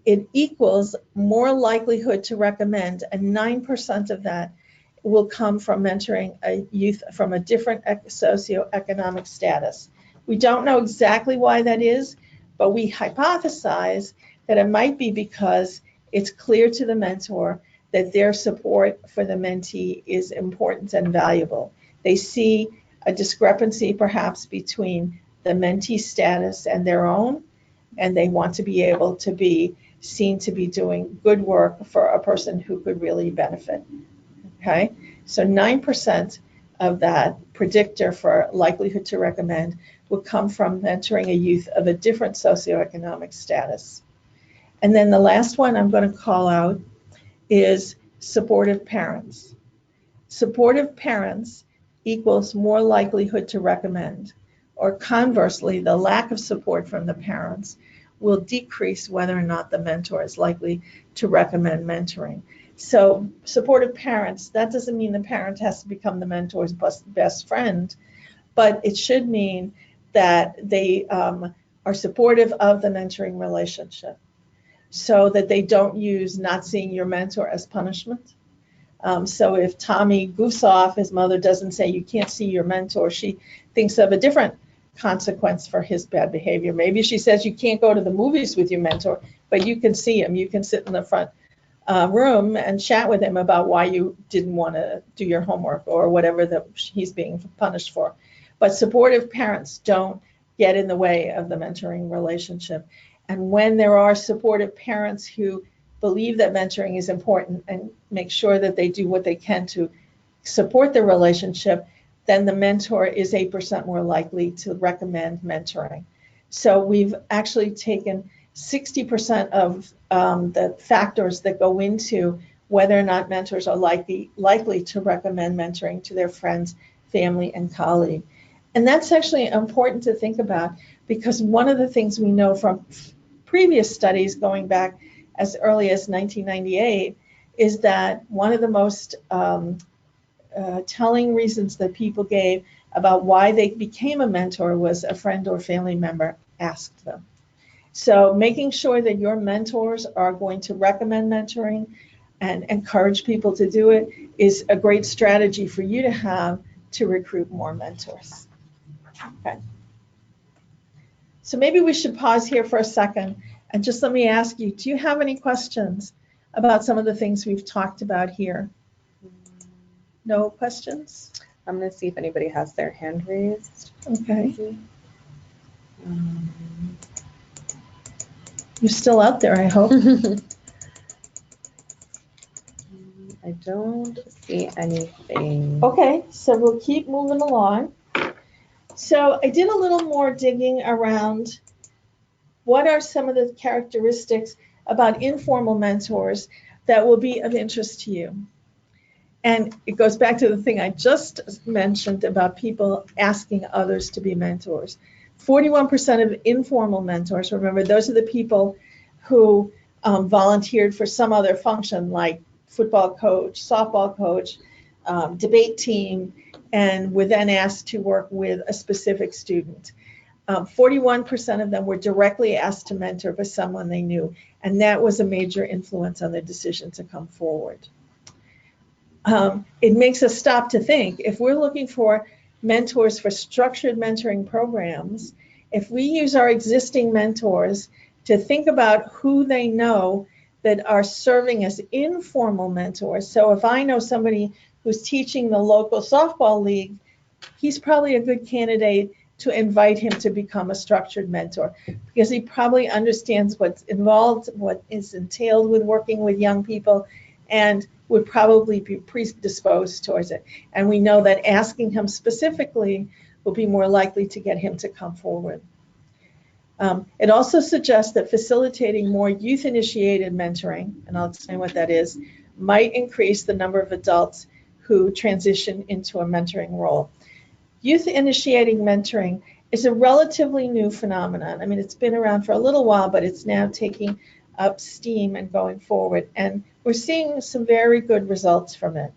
it equals more likelihood to recommend, and 9% of that will come from mentoring a youth from a different socioeconomic status. We don't know exactly why that is, but we hypothesize that it might be because it's clear to the mentor that their support for the mentee is important and valuable. They see a discrepancy perhaps between the mentee status and their own, and they want to be able to be seen to be doing good work for a person who could really benefit. Okay, so 9% of that predictor for likelihood to recommend will come from mentoring a youth of a different socioeconomic status. And then the last one I'm going to call out is supportive parents. Supportive parents equals more likelihood to recommend, or conversely, the lack of support from the parents will decrease whether or not the mentor is likely to recommend mentoring. So supportive parents, that doesn't mean the parent has to become the mentor's best friend, but it should mean that they are supportive of the mentoring relationship so that they don't use not seeing your mentor as punishment. So if Tommy goofs off, his mother doesn't say you can't see your mentor, she thinks of a different consequence for his bad behavior. Maybe she says you can't go to the movies with your mentor, but you can see him. You can sit in the front room and chat with him about why you didn't want to do your homework or whatever that he's being punished for. But supportive parents don't get in the way of the mentoring relationship. And when there are supportive parents who believe that mentoring is important and make sure that they do what they can to support the relationship, then the mentor is 8% more likely to recommend mentoring. So we've actually taken 60% of the factors that go into whether or not mentors are likely to recommend mentoring to their friends, family, and colleague. And that's actually important to think about because one of the things we know from previous studies going back as early as 1998 is that one of the most telling reasons that people gave about why they became a mentor was a friend or family member asked them. So making sure that your mentors are going to recommend mentoring and encourage people to do it is a great strategy for you to have to recruit more mentors. Okay. So maybe we should pause here for a second and just let me ask you, do you have any questions about some of the things we've talked about here? No questions? I'm going to see if anybody has their hand raised. Okay. You're still out there, I hope. I don't see anything. Okay, so we'll keep moving along. So I did a little more digging around what are some of the characteristics about informal mentors that will be of interest to you. And it goes back to the thing I just mentioned about people asking others to be mentors. 41% of informal mentors, remember, those are the people who volunteered for some other function like football coach, softball coach, debate team, and were then asked to work with a specific student. 41% of them were directly asked to mentor by someone they knew, and that was a major influence on their decision to come forward. It makes us stop to think. If we're looking for mentors for structured mentoring programs, if we use our existing mentors to think about who they know that are serving as informal mentors. So if I know somebody who's teaching the local softball league, he's probably a good candidate to invite him to become a structured mentor because he probably understands what's involved, what is entailed with working with young people, and would probably be predisposed towards it. And we know that asking him specifically will be more likely to get him to come forward. It also suggests that facilitating more youth-initiated mentoring, and I'll explain what that is, might increase the number of adults who transition into a mentoring role. Youth-initiating mentoring is a relatively new phenomenon. I mean, it's been around for a little while, but it's now taking up steam and going forward. And we're seeing some very good results from it.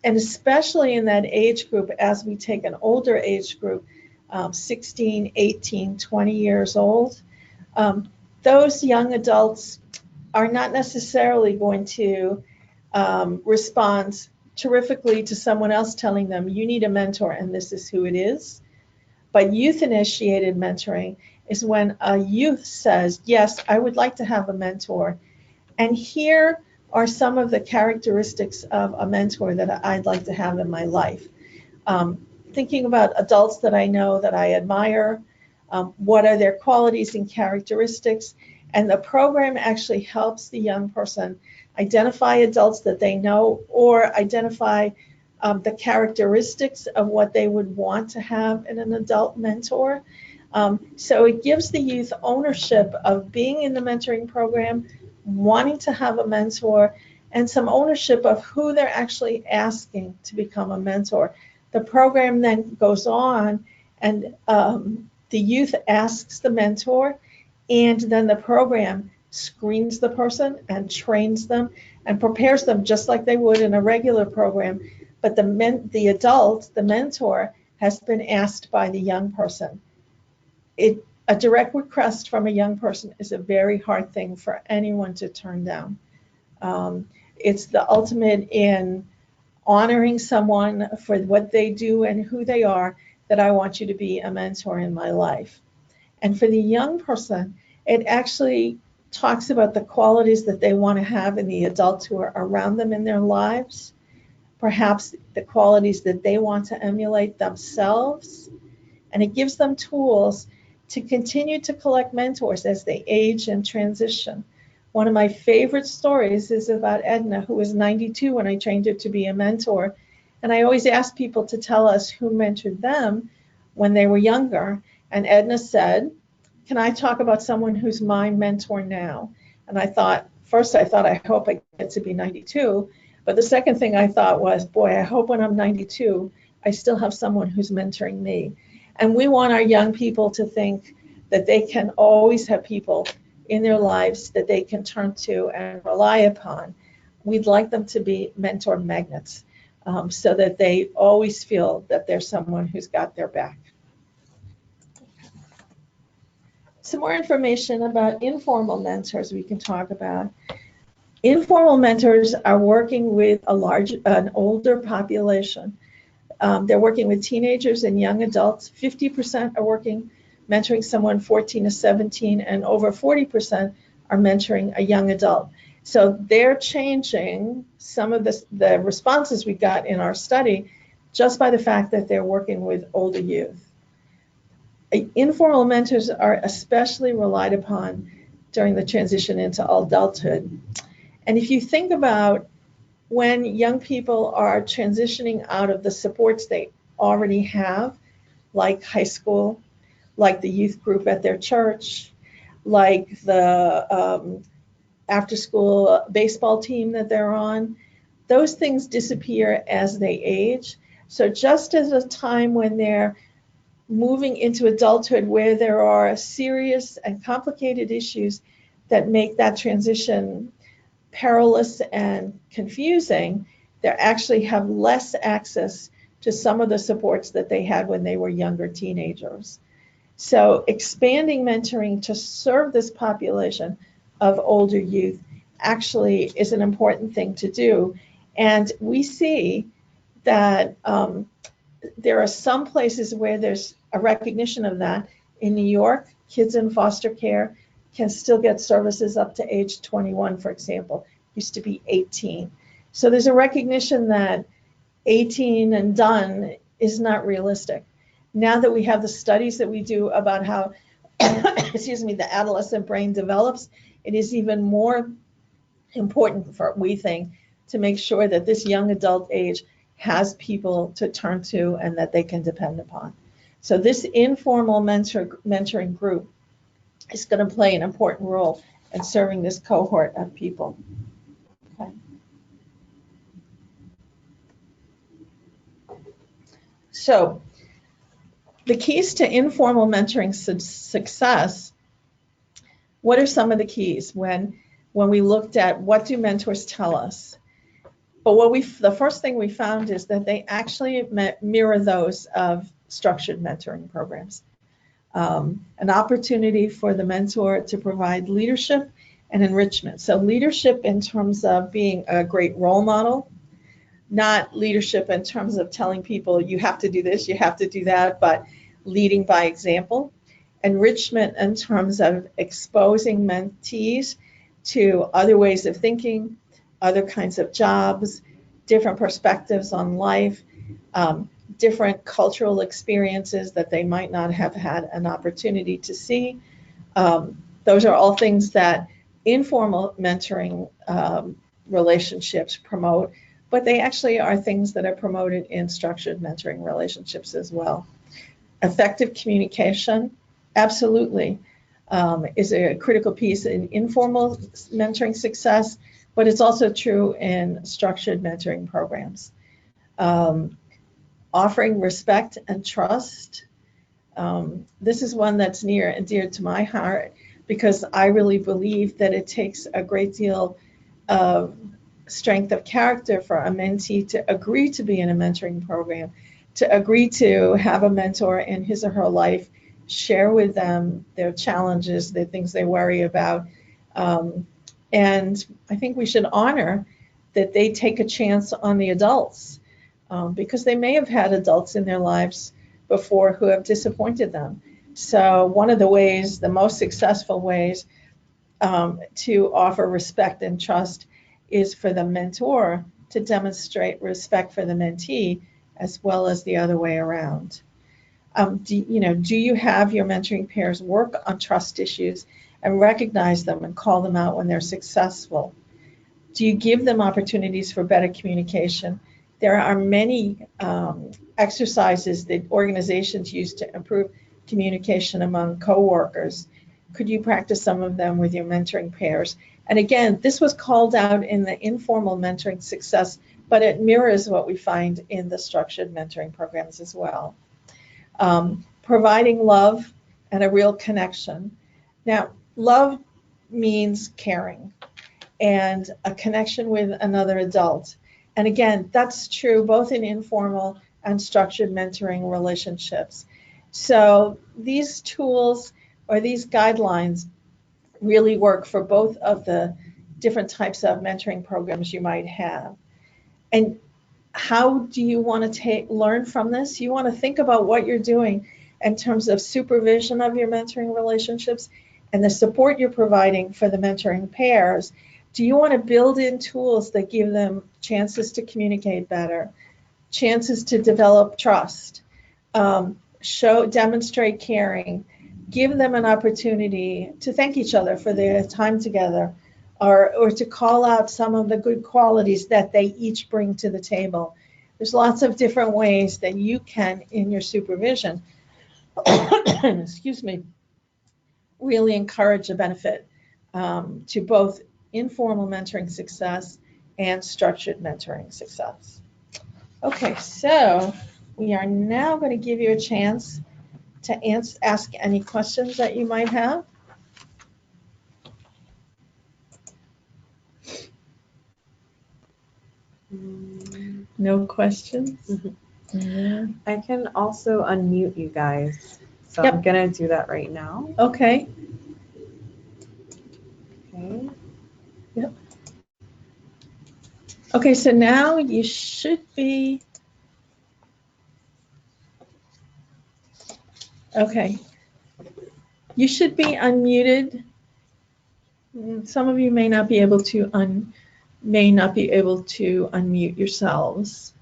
And especially in that age group, as we take an older age group, 16, 18, 20 years old, those young adults are not necessarily going to respond terrifically to someone else telling them, you need a mentor and this is who it is. But youth-initiated mentoring is when a youth says, yes, I would like to have a mentor. And here are some of the characteristics of a mentor that I'd like to have in my life. Thinking about adults that I know that I admire, what are their qualities and characteristics, and the program actually helps the young person identify adults that they know or identify the characteristics of what they would want to have in an adult mentor. So it gives the youth ownership of being in the mentoring program, wanting to have a mentor, and some ownership of who they're actually asking to become a mentor. The program then goes on and the youth asks the mentor, and then the program screens the person and trains them and prepares them just like they would in a regular program. But the adult, the mentor, has been asked by the young person. A direct request from a young person is a very hard thing for anyone to turn down. It's the ultimate in honoring someone for what they do and who they are, that I want you to be a mentor in my life. And for the young person, it actually talks about the qualities that they want to have in the adults who are around them in their lives, perhaps the qualities that they want to emulate themselves, and it gives them tools to continue to collect mentors as they age and transition. One of my favorite stories is about Edna, who was 92 when I trained her to be a mentor. And I always ask people to tell us who mentored them when they were younger. And Edna said, can I talk about someone who's my mentor now? And I thought, I hope I get to be 92. But the second thing I thought was, boy, I hope when I'm 92, I still have someone who's mentoring me. And we want our young people to think that they can always have people in their lives that they can turn to and rely upon. We'd like them to be mentor magnets so that they always feel that there's someone who's got their back. Some more information about informal mentors we can talk about. Informal mentors are working with an older population. They're working with teenagers and young adults. 50% are mentoring someone 14 to 17, and over 40% are mentoring a young adult. So they're changing some of the responses we got in our study just by the fact that they're working with older youth. Informal mentors are especially relied upon during the transition into adulthood. And if you think about when young people are transitioning out of the supports they already have, like high school, like the youth group at their church, like the after-school baseball team that they're on. Those things disappear as they age. So just as a time when they're moving into adulthood where there are serious and complicated issues that make that transition perilous and confusing, they actually have less access to some of the supports that they had when they were younger teenagers. So expanding mentoring to serve this population of older youth actually is an important thing to do. And we see that there are some places where there's a recognition of that. In New York, kids in foster care can still get services up to age 21, for example. Used to be 18. So there's a recognition that 18 and done is not realistic. Now that we have the studies that we do about how, excuse me, the adolescent brain develops, it is even more important for, we think, to make sure that this young adult age has people to turn to and that they can depend upon. So this informal mentoring group is going to play an important role in serving this cohort of people. Okay. So the keys to informal mentoring success, what are some of the keys when we looked at what do mentors tell us? But the first thing we found is that they actually mirror those of structured mentoring programs. An opportunity for the mentor to provide leadership and enrichment. So leadership in terms of being a great role model, not leadership in terms of telling people you have to do this, you have to do that, but leading by example. Enrichment in terms of exposing mentees to other ways of thinking, other kinds of jobs, different perspectives on life, different cultural experiences that they might not have had an opportunity to see. Those are all things that informal mentoring relationships promote, but they actually are things that are promoted in structured mentoring relationships as well. Effective communication, absolutely, is a critical piece in informal mentoring success, but it's also true in structured mentoring programs. Offering respect and trust. This is one that's near and dear to my heart because I really believe that it takes a great deal of strength of character for a mentee to agree to be in a mentoring program, to agree to have a mentor in his or her life, share with them their challenges, the things they worry about. And I think we should honor that they take a chance on the adults because they may have had adults in their lives before who have disappointed them. So one of the ways, the most successful ways to offer respect and trust is for the mentor to demonstrate respect for the mentee as well as the other way around. Do you have your mentoring pairs work on trust issues and recognize them and call them out when they're successful? Do you give them opportunities for better communication? There are many exercises that organizations use to improve communication among coworkers. Could you practice some of them with your mentoring pairs? And again, this was called out in the informal mentoring success, but it mirrors what we find in the structured mentoring programs as well. Providing love and a real connection. Now, love means caring and a connection with another adult. And again, that's true both in informal and structured mentoring relationships. So these tools or these guidelines really work for both of the different types of mentoring programs you might have. And how do you want to learn from this? You want to think about what you're doing in terms of supervision of your mentoring relationships and the support you're providing for the mentoring pairs. Do you want to build in tools that give them chances to communicate better, chances to develop trust, demonstrate caring, give them an opportunity to thank each other for their time together, or to call out some of the good qualities that they each bring to the table? There's lots of different ways that you can, in your supervision, excuse me, really encourage a benefit to both informal mentoring success and structured mentoring success. Okay, so we are now going to give you a chance to ask any questions that you might have. No questions? Mm-hmm. I can also unmute you guys. So Yep. I'm going to do that right now. Okay. Okay. Yep. Okay, so now you should be, okay. You should be unmuted. Some of you may not be able to unmute yourselves,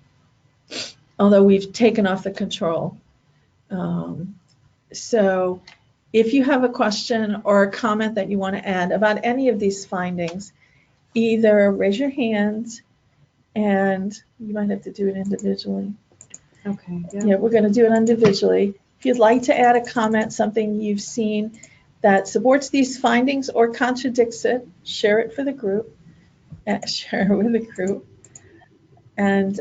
although we've taken off the control. So if you have a question or a comment that you want to add about any of these findings, either raise your hand, and you might have to do it individually. Okay. Yeah, we're going to do it individually. If you'd like to add a comment, something you've seen that supports these findings or contradicts it, share it for the group. Share it with the group. And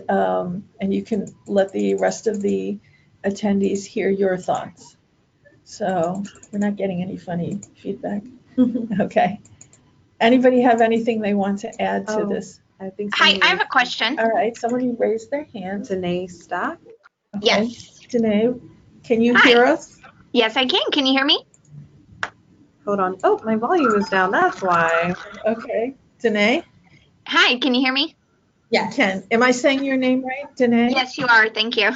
you can let the rest of the attendees hear your thoughts. So we're not getting any funny feedback. Okay. Anybody have anything they want to add to this? I think Hi, I have a question. All right, somebody raised their hand. Danae Stack. Okay. Yes. Danae, can you Hi. hear us? Yes, I can. Can you hear me? Hold on. Oh, my volume is down. That's why. Okay. Danae? Hi, can you hear me? Yes. Ken, am I saying your name right, Danae? Yes, you are. Thank you.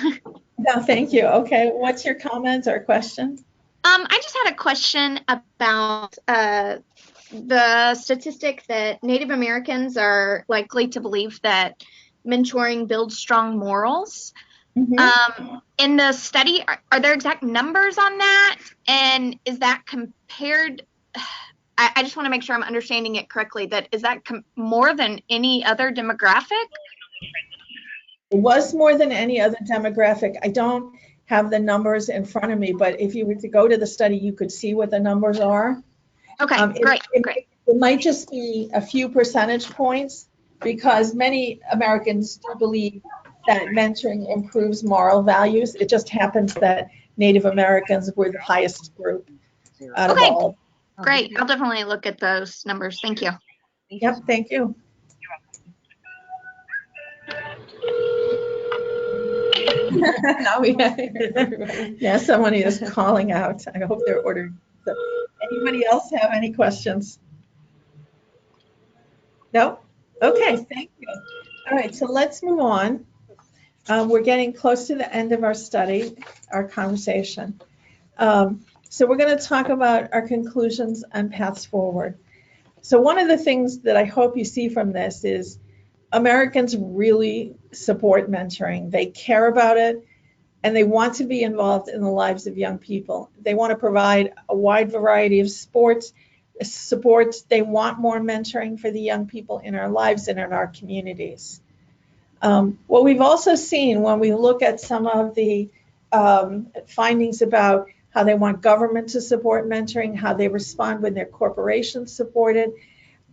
No, thank you. Okay, what's your comment or question? I just had a question about the statistic that Native Americans are likely to believe that mentoring builds strong morals. In the study, are there exact numbers on that? And is that compared? I just want to make sure I'm understanding it correctly. That is that more than any other demographic? It was more than any other demographic. I don't have the numbers in front of me, but if you were to go to the study, you could see what the numbers are. Okay, great. It might just be a few percentage points because many Americans do believe that mentoring improves moral values. It just happens that Native Americans were the highest group out of all. Great. I'll definitely look at those numbers. Thank you. Yep, thank you. Now we have everybody. Yeah, someone is calling out. I hope they're ordering. So, anybody else have any questions? No? Okay, thank you. All right, so let's move on. We're getting close to the end of our study, our conversation. So we're going to talk about our conclusions and paths forward. So one of the things that I hope you see from this is Americans really support mentoring. They care about it, and they want to be involved in the lives of young people. They want to provide a wide variety of supports. They want more mentoring for the young people in our lives and in our communities. What we've also seen when we look at some of the findings about how they want government to support mentoring, how they respond when their corporations support it,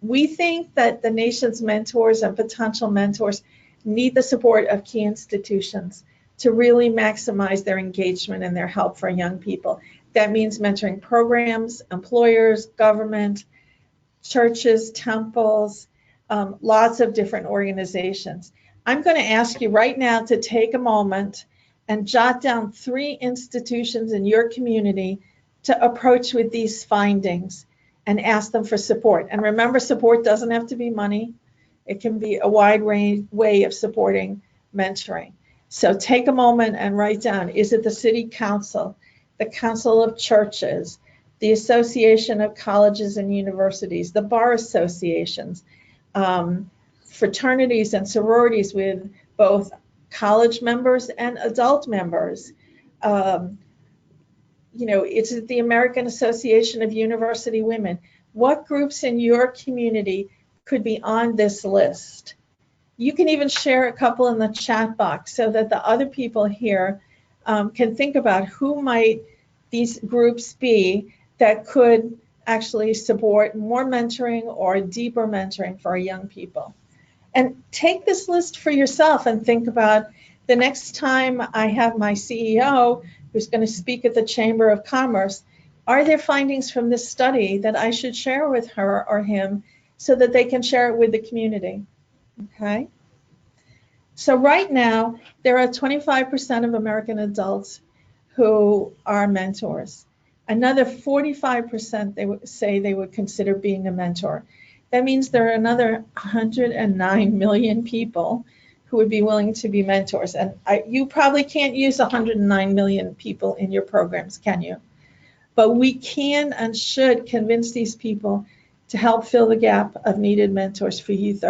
we think that the nation's mentors and potential mentors need the support of key institutions to really maximize their engagement and their help for young people. That means mentoring programs, employers, government, churches, temples, lots of different organizations. I'm going to ask you right now to take a moment and jot down 3 institutions in your community to approach with these findings and ask them for support. And remember, support doesn't have to be money. It can be a wide range way of supporting mentoring. So take a moment and write down, is it the city council, the council of churches, the association of colleges and universities, the bar associations, fraternities and sororities with both college members and adult members. It's the American Association of University Women. What groups in your community could be on this list? You can even share a couple in the chat box so that the other people here can think about who might these groups be that could actually support more mentoring or deeper mentoring for our young people? And take this list for yourself and think about the next time I have my CEO who's going to speak at the Chamber of Commerce, are there findings from this study that I should share with her or him so that they can share it with the community? Okay. So right now, there are 25% of American adults who are mentors. Another 45% they would say they would consider being a mentor. That means there are another 109 million people who would be willing to be mentors. And you probably can't use 109 million people in your programs, can you? But we can and should convince these people to help fill the gap of needed mentors for youth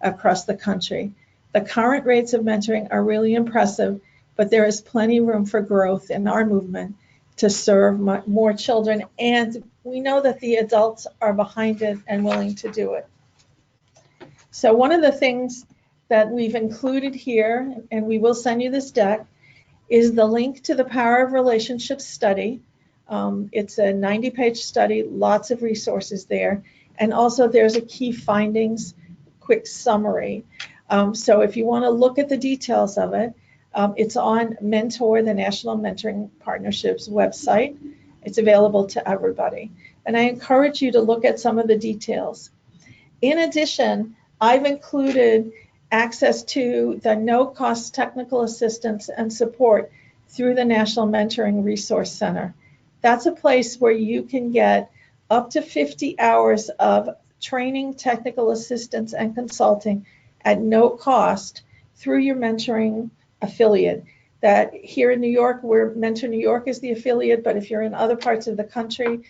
across the country. The current rates of mentoring are really impressive, but there is plenty of room for growth in our movement to serve more children, and we know that the adults are behind it and willing to do it. So one of the things that we've included here, and we will send you this deck, is the link to the Power of Relationships study. It's a 90-page study, lots of resources there, and also there's a key findings quick summary. So if you want to look at the details of it, it's on Mentor, the National Mentoring Partnership's website. It's available to everybody. And I encourage you to look at some of the details. In addition, I've included access to the no-cost technical assistance and support through the National Mentoring Resource Center. That's a place where you can get up to 50 hours of training, technical assistance, and consulting at no cost through your mentoring affiliate. That here in New York, where Mentor New York is the affiliate, but if you're in other parts of the country,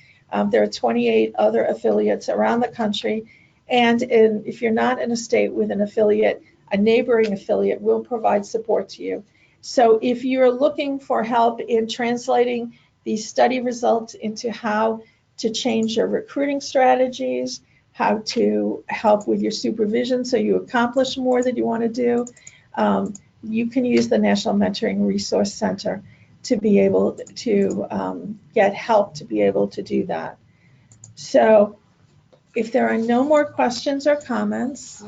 there are 28 other affiliates around the country. And if you're not in a state with an affiliate, a neighboring affiliate will provide support to you. So if you're looking for help in translating these study results into how to change your recruiting strategies, how to help with your supervision so you accomplish more that you want to do, you can use the National Mentoring Resource Center to be able to get help to be able to do that. So if there are no more questions or comments.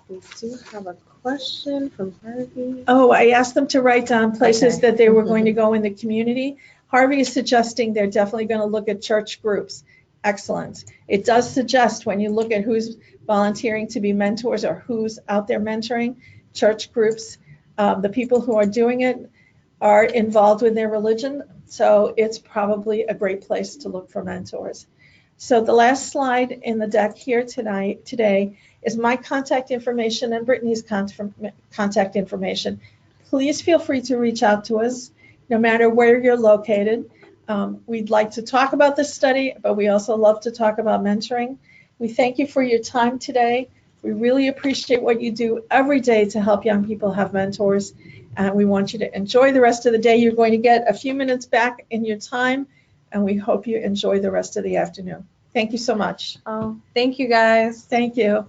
We do have a question from Harvey. Oh, I asked them to write down places that they were going to go in the community. Harvey is suggesting they're definitely going to look at church groups. Excellent. It does suggest when you look at who's volunteering to be mentors or who's out there mentoring, church groups, the people who are doing it are involved with their religion, so it's probably a great place to look for mentors. So the last slide in the deck here today is my contact information and Brittany's contact information. Please feel free to reach out to us no matter where you're located. We'd like to talk about this study, but we also love to talk about mentoring. We thank you for your time today. We really appreciate what you do every day to help young people have mentors. And we want you to enjoy the rest of the day. You're going to get a few minutes back in your time, and we hope you enjoy the rest of the afternoon. Thank you so much. Oh, thank you guys. Thank you.